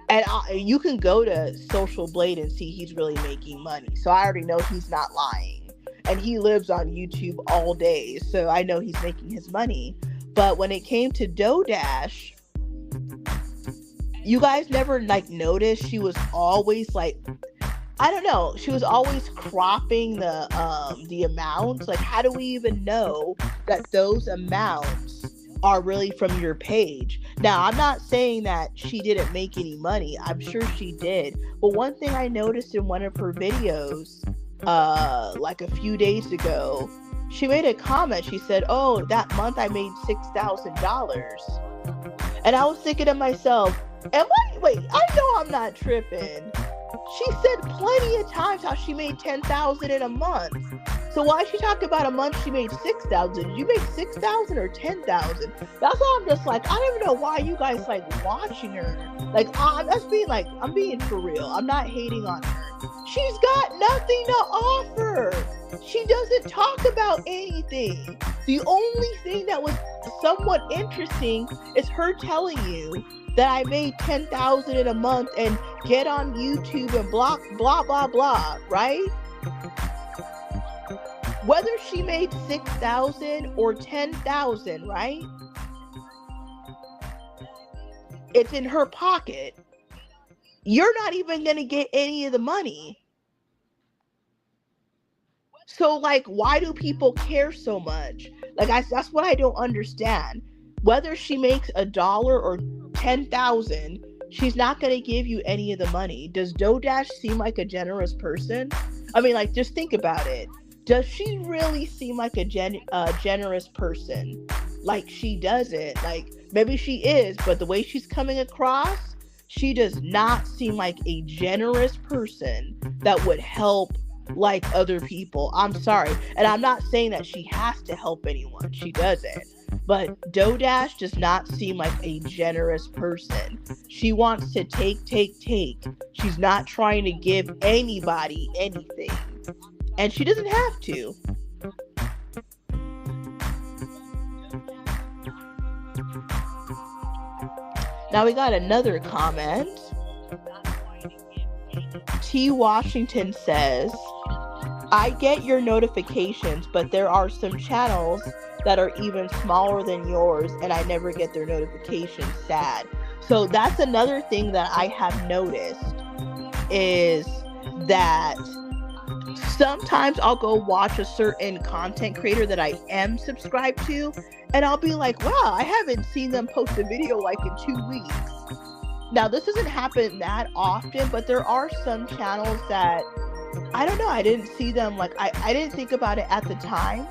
and you can go to Social Blade and see he's really making money. So I already know he's not lying. And he lives on YouTube all day. So I know he's making his money. But when it came to DoDash, you guys never like noticed she was always like, I don't know, she was always cropping the amounts. Like, how do we even know that those amounts are really from your page? Now, I'm not saying that she didn't make any money. I'm sure she did. But one thing I noticed in one of her videos, like a few days ago, she made a comment. She said, "Oh, that month I made $6,000. And I was thinking to myself, wait, I know I'm not tripping. She said plenty of times how she made $10,000 in a month. So why is she talking about a month she made $6,000? Did you make $6,000 or $10,000? That's why I'm just like, I don't even know why you guys like watching her. Like, I'm being for real. I'm not hating on her. She's got nothing to offer. She doesn't talk about anything. The only thing that was somewhat interesting is her telling you that I made $10,000 in a month and get on YouTube and blah blah blah, right? Whether she made $6,000 or $10,000, right? It's in her pocket. You're not even gonna get any of the money. So like, why do people care so much? Like, that's what I don't understand. Whether she makes $1 or 10,000, she's not going to give you any of the money. Does DoDash seem like a generous person? I mean, like, just think about it. Does she really seem like a generous person? Like, she doesn't. Like, maybe she is, but the way she's coming across, she does not seem like a generous person that would help like other people. I'm sorry. And I'm not saying that she has to help anyone. She doesn't. But DoDash does not seem like a generous person. She wants to take. She's not trying to give anybody anything. And she doesn't have to. Now we got another comment. T. Washington says, I get your notifications, but there are some channels that are even smaller than yours, and I never get their notifications. Sad. So that's another thing that I have noticed, is that sometimes I'll go watch a certain content creator that I am subscribed to, and I'll be like, wow, I haven't seen them post a video like in 2 weeks. Now, this doesn't happen that often, but there are some channels that, I don't know, I didn't see them, like, I didn't think about it at the time,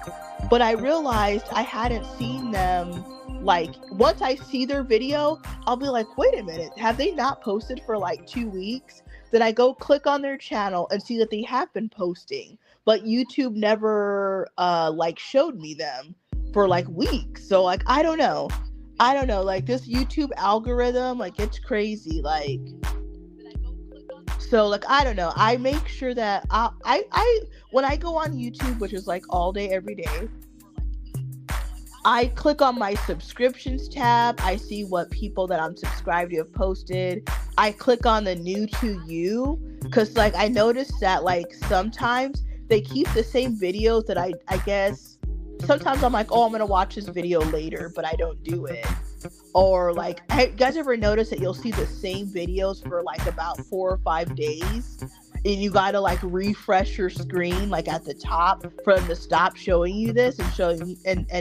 but I realized I hadn't seen them. Like, once I see their video, I'll be like, wait a minute, have they not posted for like 2 weeks? Then I go click on their channel and see that they have been posting, but YouTube never like showed me them for like weeks. So like, I don't know, like this YouTube algorithm, like it's crazy. Like, so like, I don't know, I make sure that I when I go on YouTube, which is like all day every day, I click on my subscriptions tab. I see what people that I'm subscribed to have posted. I click on the new to you, because like I noticed that like sometimes they keep the same videos that I guess sometimes I'm like, oh, I'm gonna watch this video later, but I don't do it. Or like, you guys ever notice that you'll see the same videos for like about 4 or 5 days, and you gotta like refresh your screen like at the top for them to stop showing you this and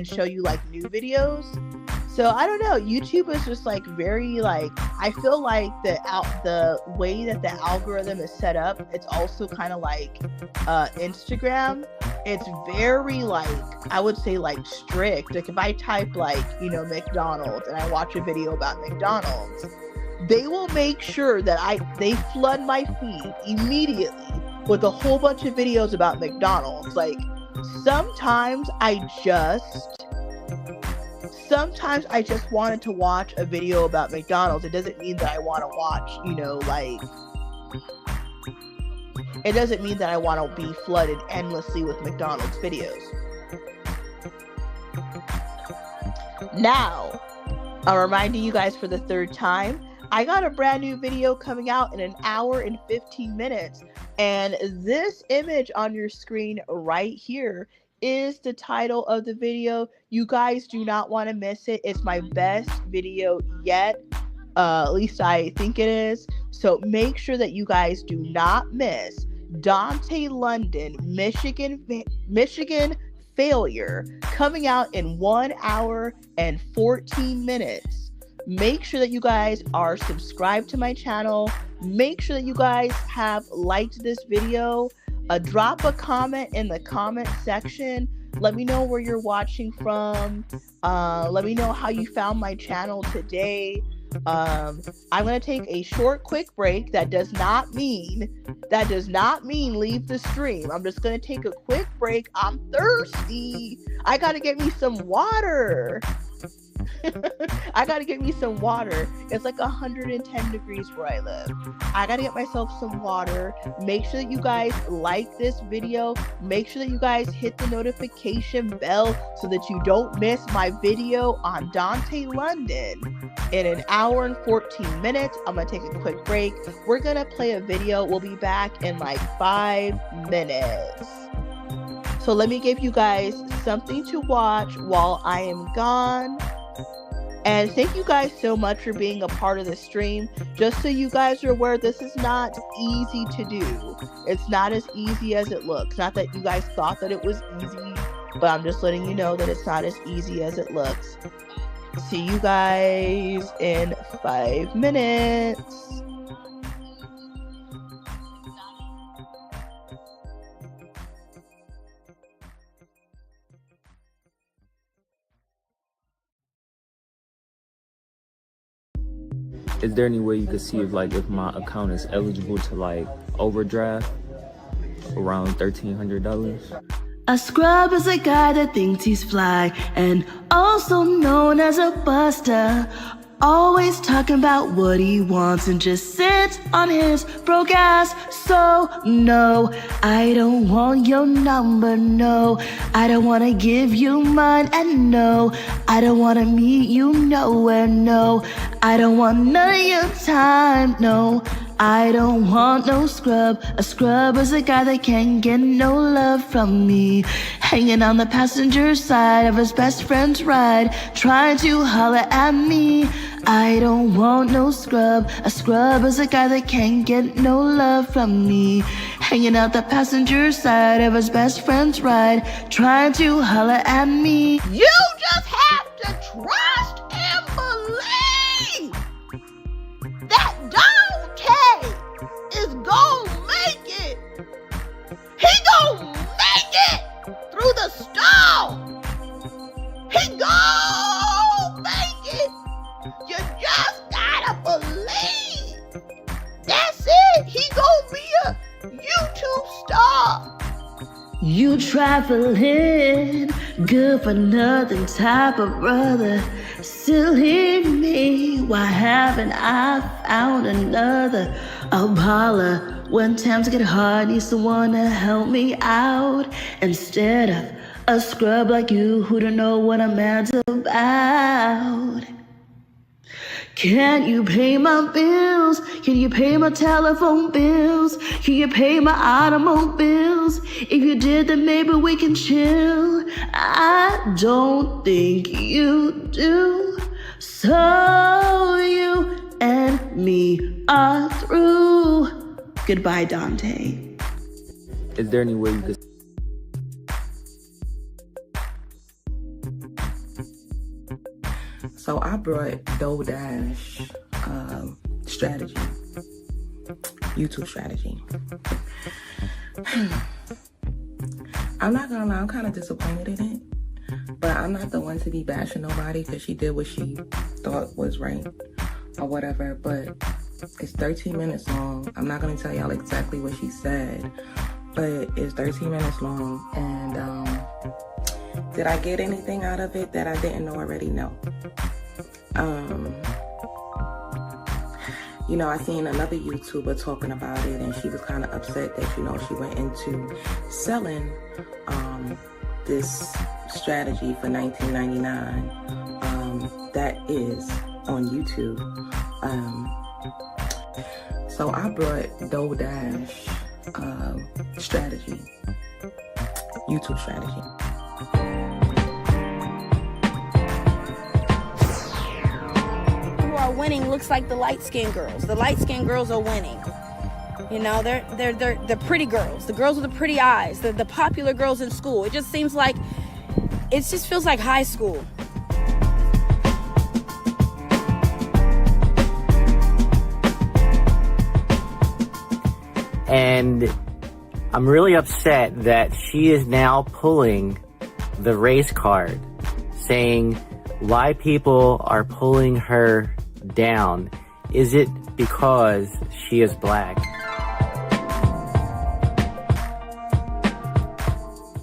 show you like new videos. So I don't know, YouTube is just like very like, I feel like the way that the algorithm is set up, it's also kind of like Instagram. It's very like, I would say like strict. Like if I type like, you know, McDonald's and I watch a video about McDonald's, they will make sure that they flood my feed immediately with a whole bunch of videos about McDonald's. Like sometimes I just wanted to watch a video about McDonald's. It doesn't mean that I want to watch, you know, like, it doesn't mean that I want to be flooded endlessly with McDonald's videos. Now, I'm reminding you guys for the 3rd time, I got a brand new video coming out in 1 hour and 15 minutes. And this image on your screen right here is the title of the video. You guys do not want to miss it. It's my best video yet. At least I think it is. So make sure that you guys do not miss Dontay London, Michigan failure, coming out in 1 hour and 14 minutes. Make sure that you guys are subscribed to my channel. Make sure that you guys have liked this video. Drop a comment in the comment section. Let me know where you're watching from. Let me know how you found my channel today. I'm gonna take a short, quick break. That does not mean leave the stream. I'm just gonna take a quick break. I'm thirsty. I gotta get me some water. I gotta get me some water. It's like 110 degrees where I live. I gotta get myself some water. Make sure that you guys like this video. Make sure that you guys hit the notification bell so that you don't miss my video on Dontay London. In an hour and 14 minutes, I'm gonna take a quick break. We're gonna play a video. We'll be back in like 5 minutes. So let me give you guys something to watch while I am gone. And thank you guys so much for being a part of the stream. Just so you guys are aware, this is not easy to do. It's not as easy as it looks. Not that you guys thought that it was easy, but I'm just letting you know that it's not as easy as it looks. See you guys in 5 minutes. Is there any way you could see if my account is eligible to like overdraft around $1,300? A scrub is a guy that thinks he's fly and also known as a buster. Always talking about what he wants and just sits on his broke ass. So no, I don't want your number, no. I don't want to give you mine, and no, I don't want to meet you nowhere, no. I don't want none of your time, no. I don't want no scrub. A scrub is a guy that can't get no love from me. Hanging on the passenger side of his best friend's ride, trying to holler at me. I don't want no scrub. A scrub is a guy that can't get no love from me. Hanging out the passenger side of his best friend's ride, trying to holler at me. You just have to trust and believe that Dontay is gonna make it. He gonna make it through the storm. He gonna make it. You just gotta believe. That's it. He gonna be a YouTube star. You traveling, good for nothing type of brother. Still leave me, why haven't I found another? Apollo, when times get hard, need someone to help me out. Instead of a scrub like you who don't know what a man's about. Can you pay my bills? Can you pay my telephone bills? Can you pay my automobiles? If you did, then maybe we can chill. I don't think you do. So you and me are through. Goodbye, Dontay. Is there any way you could So I brought doughdash strategy, YouTube strategy. I'm not gonna lie, I'm kind of disappointed in it, but I'm not the one to be bashing nobody because she did what she thought was right or whatever, but it's 13 minutes long. I'm not gonna tell y'all exactly what she said, but it's 13 minutes long, and did I get anything out of it that I didn't know already? No. You know, I seen another YouTuber talking about it, and she was kind of upset that, you know, she went into selling this strategy for $19.99 that is on YouTube. So I brought doughdash strategy, YouTube strategy. Winning looks like the light-skinned girls. The light-skinned girls are winning. You know, they're the pretty girls, the girls with the pretty eyes, the popular girls in school. It just seems like, it just feels like high school. And I'm really upset that she is now pulling the race card, saying why people are pulling her down? Is it because she is black?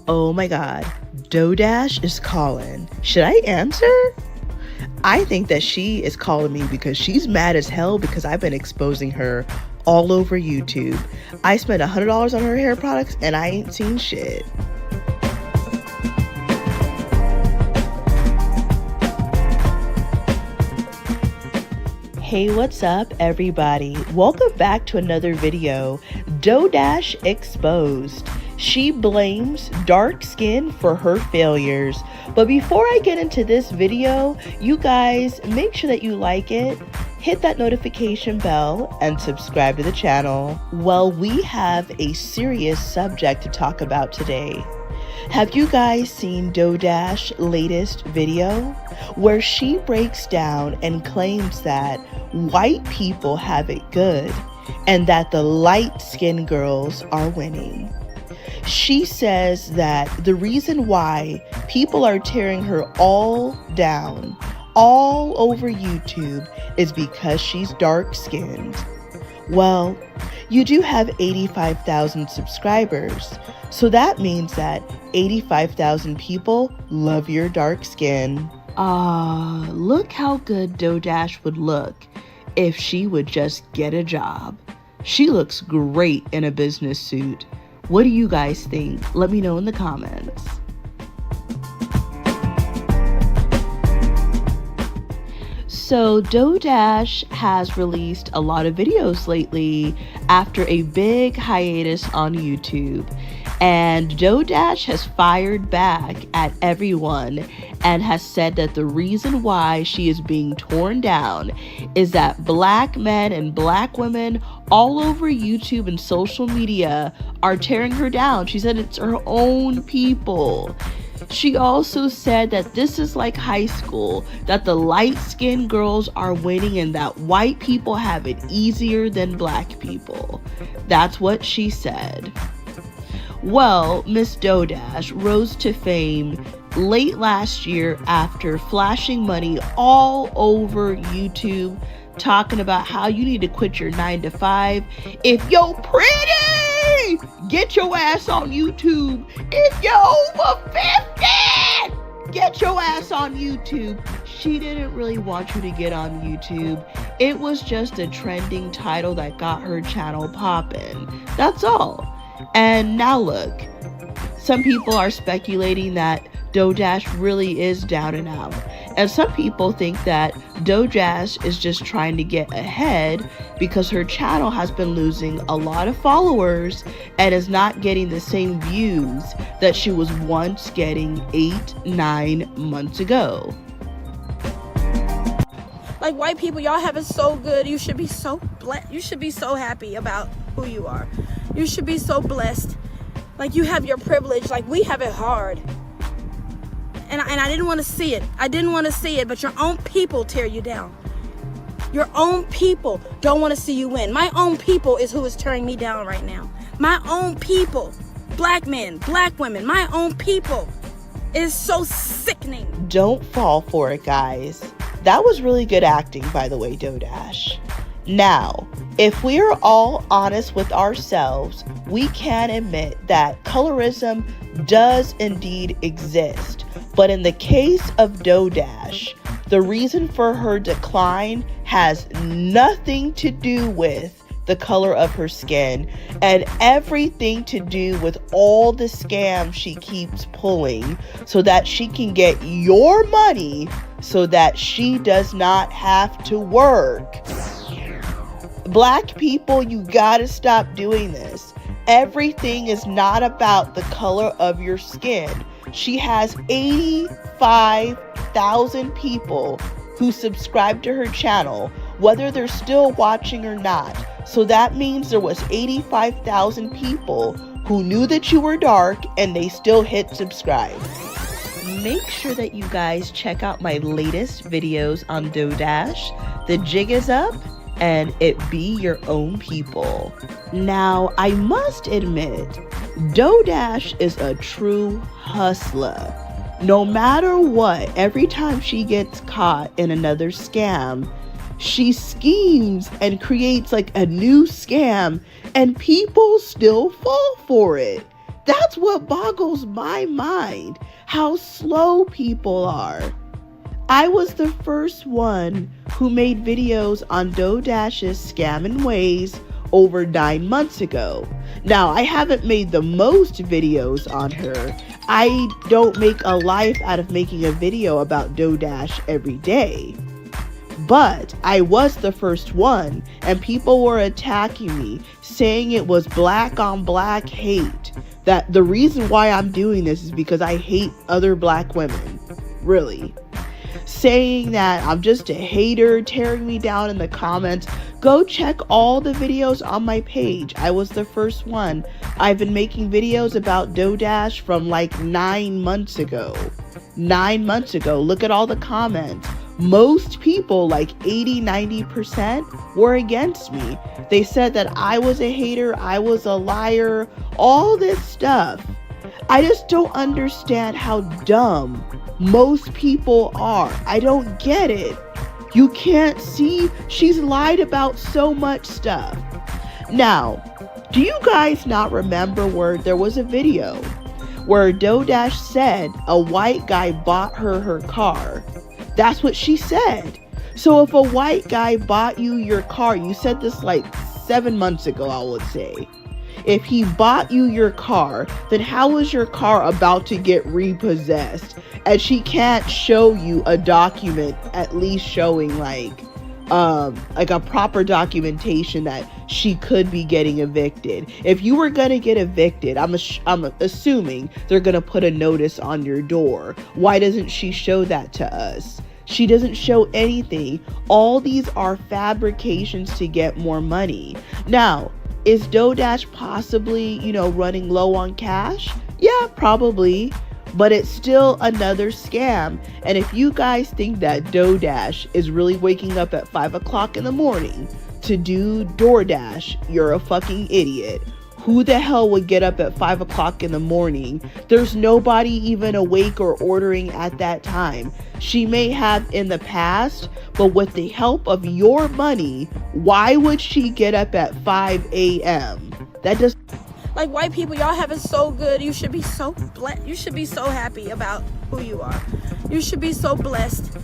Oh my God, doughdash is calling. Should I answer? I think that she is calling me because she's mad as hell because I've been exposing her all over YouTube. I spent $100 on her hair products and I ain't seen shit. Hey, what's up everybody? Welcome back to another video, doughdash exposed. She blames dark skin for her failures. But before I get into this video, you guys make sure that you like it, hit that notification bell, and subscribe to the channel. Well, we have a serious subject to talk about today. Have you guys seen doughdash latest video where she breaks down and claims that white people have it good and that the light-skinned girls are winning? She says that the reason why people are tearing her all down, all over YouTube, is because she's dark-skinned. Well, you do have 85,000 subscribers, so that means that 85,000 people love your dark skin. Look how good doughdash would look if she would just get a job. She looks great in a business suit. What do you guys think? Let me know in the comments. So doughdash has released a lot of videos lately after a big hiatus on YouTube. And doughdash has fired back at everyone and has said that the reason why she is being torn down is that black men and black women all over YouTube and social media are tearing her down. She said it's her own people. She also said that this is like high school, that the light-skinned girls are winning and that white people have it easier than black people. That's what she said. Well, Miss doughdash rose to fame late last year after flashing money all over YouTube, talking about how you need to quit your 9-to-5. If you're pretty, get your ass on YouTube. If you're over 50, get your ass on YouTube. She didn't really want you to get on YouTube. It was just a trending title that got her channel popping. That's all. And now look, some people are speculating that doughdash really is down and out. And some people think that doughdash is just trying to get ahead because her channel has been losing a lot of followers and is not getting the same views that she was once getting 8-9 months ago. Like, white people, y'all have it so good. You should be so blessed. You should be so happy about who you are. You should be so blessed. Like, you have your privilege. Like, we have it hard. And I didn't want to see it. I didn't want to see it, but your own people tear you down. Your own people don't want to see you win. My own people is who is tearing me down right now. My own people. Black men, black women, my own people. It is so sickening. Don't fall for it, guys. That was really good acting, by the way, doughdash. Now, if we are all honest with ourselves, we can admit that colorism does indeed exist. But in the case of doughdash, the reason for her decline has nothing to do with the color of her skin and everything to do with all the scams she keeps pulling so that she can get your money so that she does not have to work. Black people, you gotta stop doing this. Everything is not about the color of your skin. She has 85,000 people who subscribe to her channel, whether they're still watching or not. So that means there was 85,000 people who knew that you were dark and they still hit subscribe. Make sure that you guys check out my latest videos on doughdash. The jig is up and it be your own people. Now, I must admit, doughdash is a true hustler. No matter what, every time she gets caught in another scam, she schemes and creates like a new scam and people still fall for it. That's what boggles my mind, how slow people are. I was the first one who made videos on DoeDash's scamming ways over 9 months ago. Now, I haven't made the most videos on her. I don't make a life out of making a video about DoeDash every day. But I was the first one, and people were attacking me, saying it was black on black hate. That the reason why I'm doing this is because I hate other black women. Really. Saying that I'm just a hater, tearing me down in the comments. Go check all the videos on my page. I was the first one. I've been making videos about DoeDash from like 9 months ago. 9 months ago. Look at all the comments. Most people, like 80-90%, were against me. They said that I was a hater, I was a liar, all this stuff. I just don't understand how dumb most people are. I don't get it. You can't see she's lied about so much stuff. Now, do you guys not remember where there was a video where DoeDash said a white guy bought her car? That's what she said. So if a white guy bought you your car, you said this like 7 months ago, I would say. If he bought you your car, then how is your car about to get repossessed? And she can't show you a document at least showing like a proper documentation that she could be getting evicted. If you were gonna get evicted, I'm assuming they're gonna put a notice on your door. Why doesn't she show that to us? She doesn't show anything. All these are fabrications to get more money. Now, is DoeDash possibly, running low on cash? Yeah, probably. But it's still another scam. And if you guys think that DoeDash is really waking up at 5 o'clock in the morning to do DoorDash, you're a fucking idiot. Who the hell would get up at 5 o'clock in the morning? There's nobody even awake or ordering at that time. She may have in the past, but with the help of your money, why would she get up at 5 a.m.? That does. Like, white people, y'all have it so good. You should be so blessed. You should be so happy about who you are. You should be so blessed.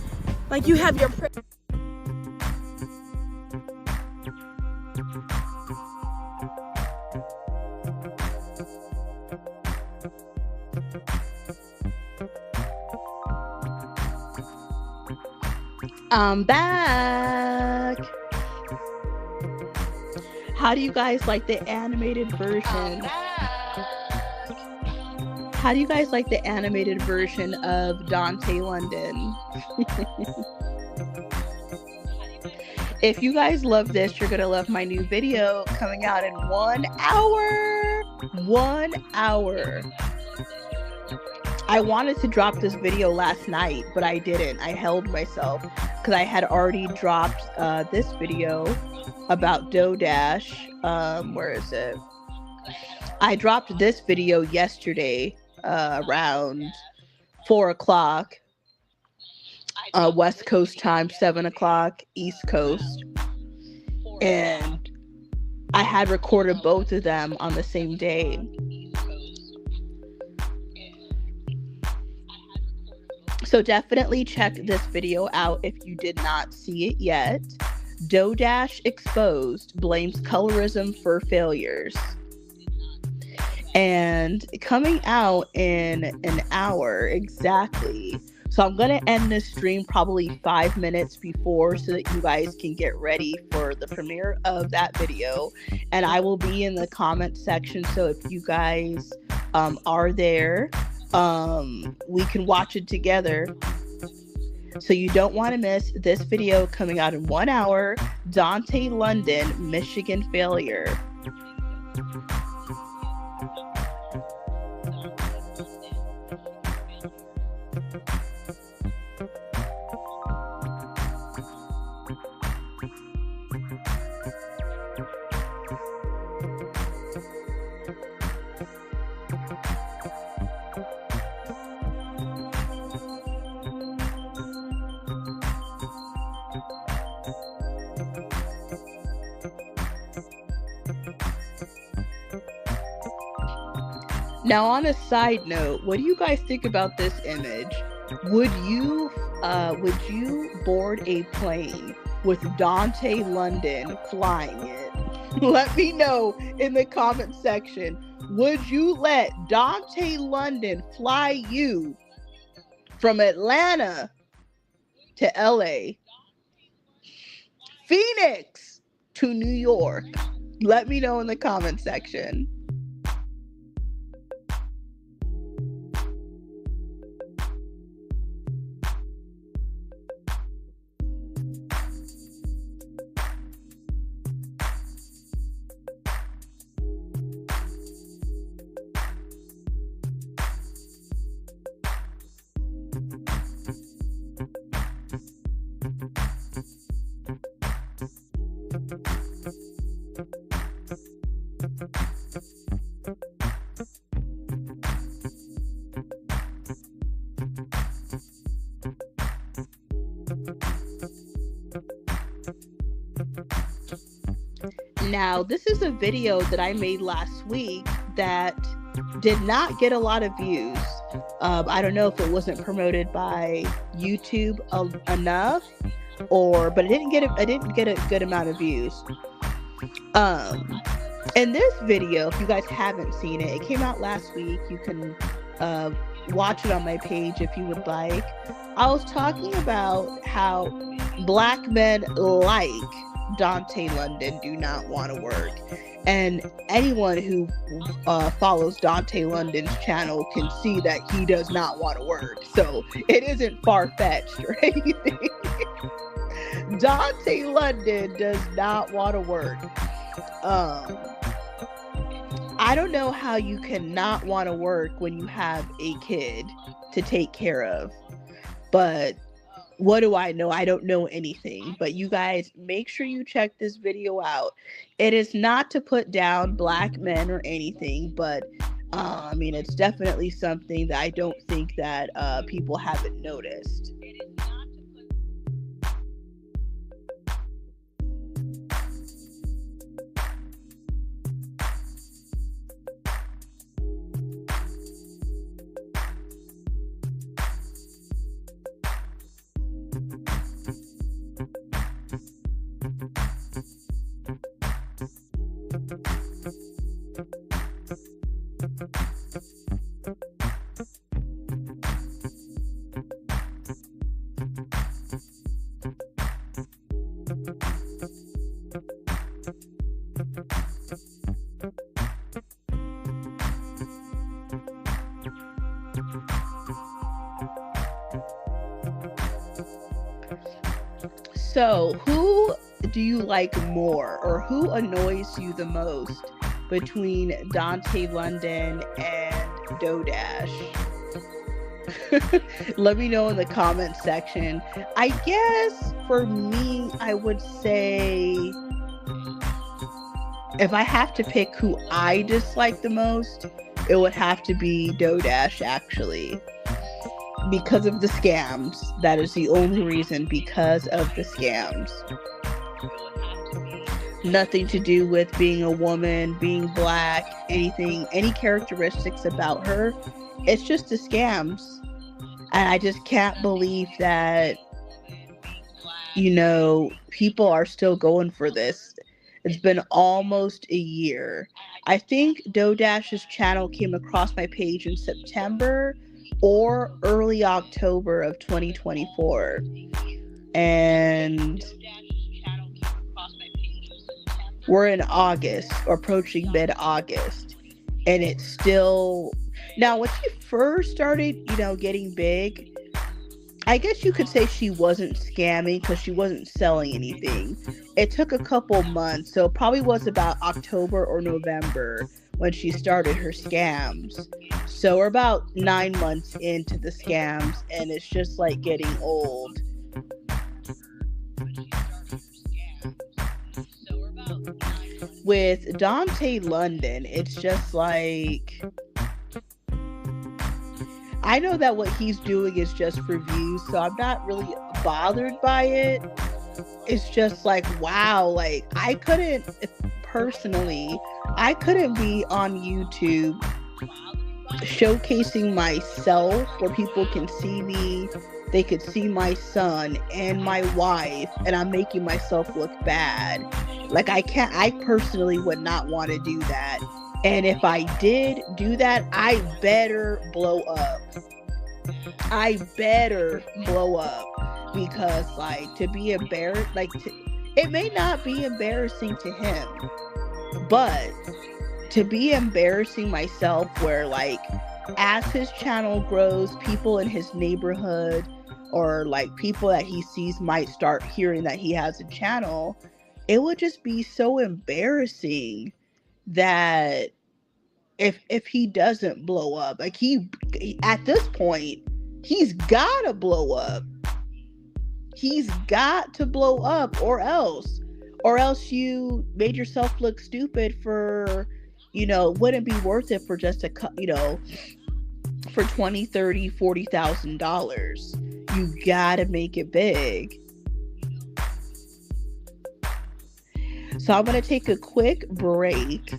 Like, you have your I'm back. How do you guys like the animated version? How do you guys like the animated version of Dontay London? If you guys love this, you're gonna love my new video coming out in 1 hour. 1 hour. I wanted to drop this video last night, but I didn't. I held myself because I had already dropped this video about DoeDash. Where is it? I dropped this video yesterday around 4 o'clock West Coast time, 7 o'clock East Coast. And I had recorded both of them on the same day. So definitely check this video out if you did not see it yet. DoeDash exposed, blames colorism for failures. And coming out in an hour exactly. So I'm going to end this stream probably 5 minutes before so that you guys can get ready for the premiere of that video. And I will be in the comment section. So if you guys are there, we can watch it together. So you don't want to miss this video coming out in 1 hour. Dontay London, Michigan failure. Now, on a side note, what do you guys think about this image? Would you board a plane with Dontay London flying it? Let me know in the comment section. Would you let Dontay London fly you from Atlanta to LA, Phoenix to New York? Let me know in the comment section. Now, this is a video that I made last week that did not get a lot of views. I don't know if it wasn't promoted by YouTube enough, but I didn't get a good amount of views. In this video, if you guys haven't seen it, it came out last week. You can watch it on my page if you would like. I was talking about how black men like Dontay London do not want to work, and anyone who follows Dontay London's channel can see that he does not want to work, so it isn't far-fetched or anything. Dontay London does not want to work. I don't know how you cannot want to work when you have a kid to take care of, but what do I know? I don't know anything, but you guys make sure you check this video out. It is not to put down black men or anything, but I mean, it's definitely something that I don't think that people haven't noticed. So, who do you like more, or who annoys you the most between Dontay London and doughdash? Let me know in the comment section. I guess for me, I would say if I have to pick who I dislike the most, it would have to be doughdash, actually. Because of the scams. That is the only reason, because of the scams. Nothing to do with being a woman, being black, anything, any characteristics about her. It's just the scams. And I just can't believe that, people are still going for this. It's been almost a year. I think doughdash's channel came across my page in September or early October of 2024. And we're in August, approaching mid-August. And it's still... Now, when she first started, getting big, I guess you could say she wasn't scamming because she wasn't selling anything. It took a couple months, so it probably was about October or November when she started her scams. So we're about 9 months into the scams, and it's just like getting old. With Dontay London, it's just like... I know that what he's doing is just for views, so I'm not really bothered by it. It's just like, wow, like I couldn't be on YouTube showcasing myself where people can see me, they could see my son and my wife, and I'm making myself look bad. Like, I personally would not want to do that. And if I did do that, I better blow up. I better blow up, because like, to be embarrassed, like, it may not be embarrassing to him, but to be embarrassing myself, where like, as his channel grows, people in his neighborhood or like people that he sees might start hearing that he has a channel, it would just be so embarrassing that if he doesn't blow up, like, he at this point, he's gotta blow up. He's got to blow up, or else you made yourself look stupid for, it wouldn't be worth it for just for $20,000, $30,000, $40,000. You gotta make it big. So I'm gonna take a quick break.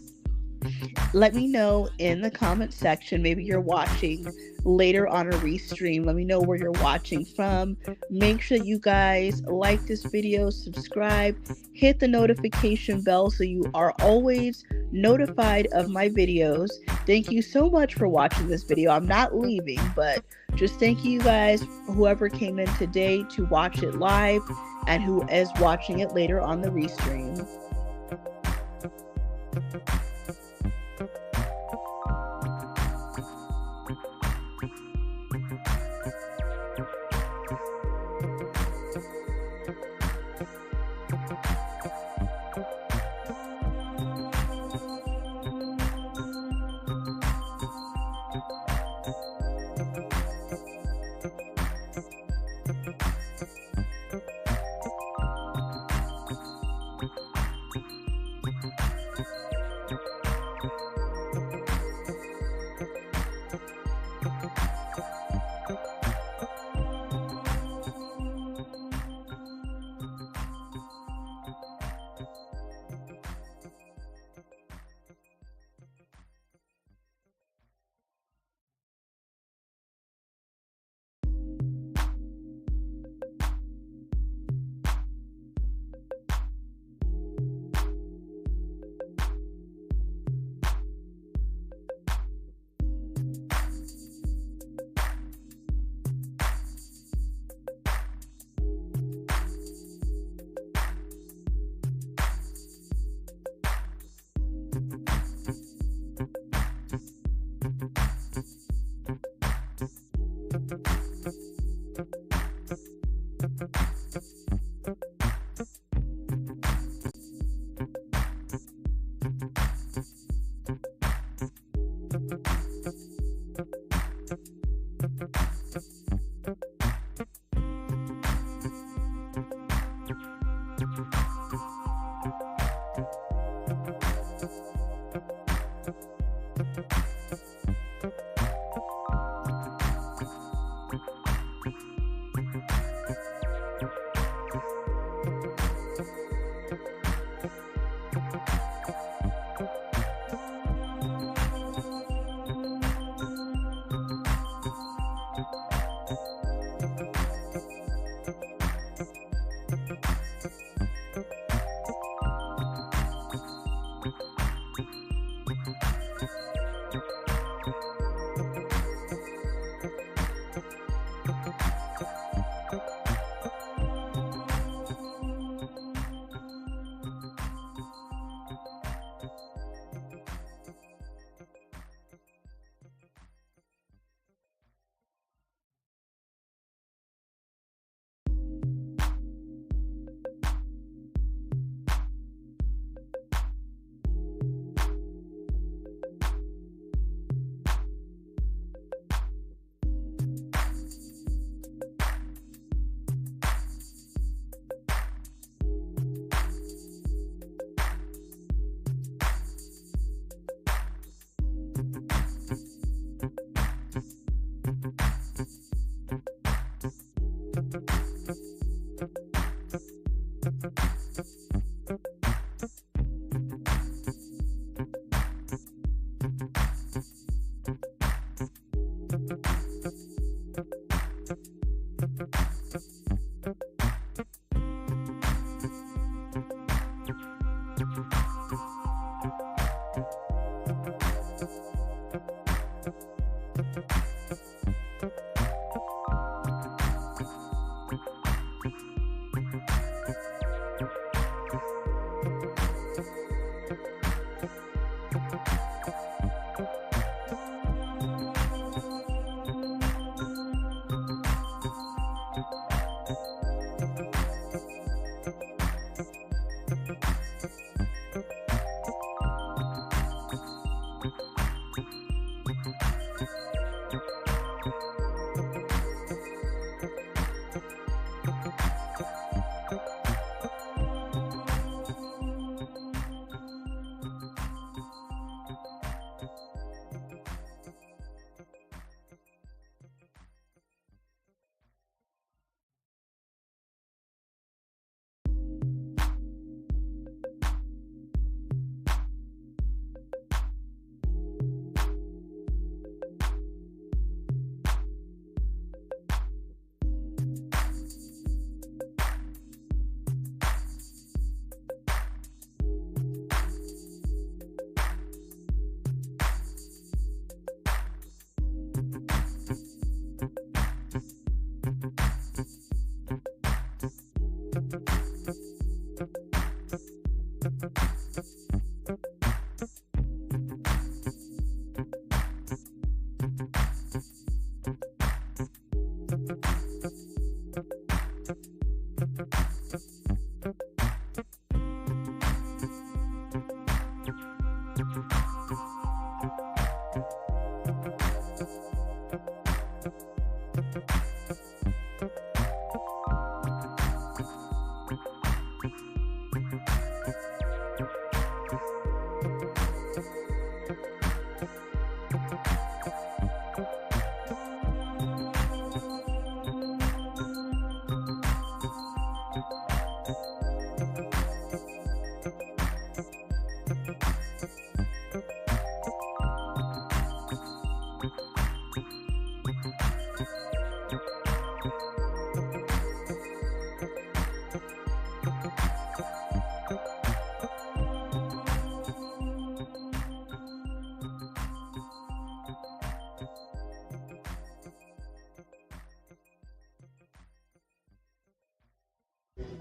Let me know in the comment section. Maybe you're watching later on a restream. Let me know where you're watching from. Make sure you guys like this video, subscribe, hit the notification bell so you are always notified of my videos. Thank you so much for watching this video. I'm not leaving, but just thank you guys, whoever came in today to watch it live and who is watching it later on the restream.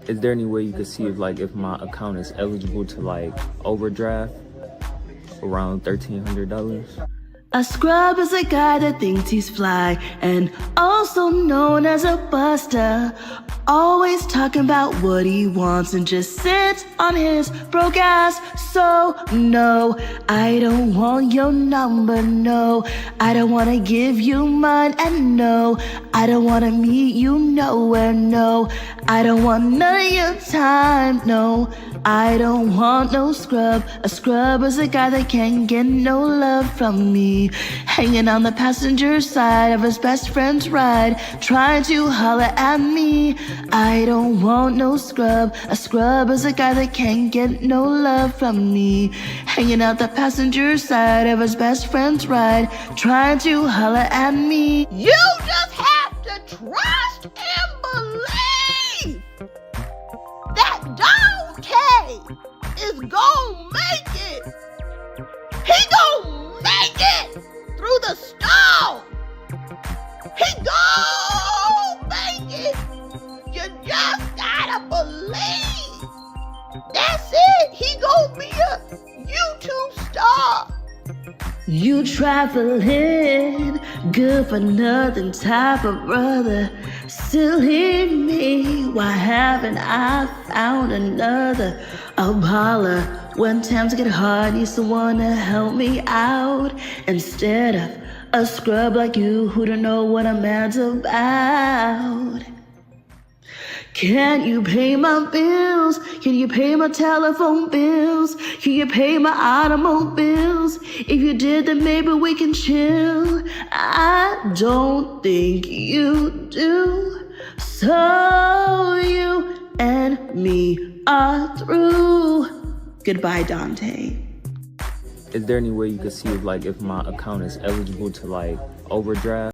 Is there any way you could see if my account is eligible to like overdraft around $1,300? A scrub is a guy that thinks he's fly and also known as a buster. Always talking about what he wants and just sits on his broke ass. So no, I don't want your number, no. I don't want to give you mine, and no, I don't want to meet you nowhere, no. I don't want none of your time, no. I don't want no scrub. A scrub is a guy that can't get no love from me. Hanging on the passenger side of his best friend's ride, trying to holler at me. I don't want no scrub. A scrub is a guy that can't get no love from me. Hanging out the passenger side of his best friend's ride, trying to holler at me. You just have to trust and believe that Dontay is gonna make it. He gonna make it through the storm. He gonna make it. You just gotta believe. That's it. He gonna be a YouTube star. You traveling, good for nothing type of brother. Still leave me, why haven't I found another? I'll holler when times get hard, need someone to help me out. Instead of a scrub like you who don't know what a man's about. Can you pay my bills? Can you pay my telephone bills? Can you pay my automobiles? If you did, then maybe we can chill. I don't think you do. So you and me are through. Goodbye, Dontay. Is there any way you could see if my account is eligible to like overdraft?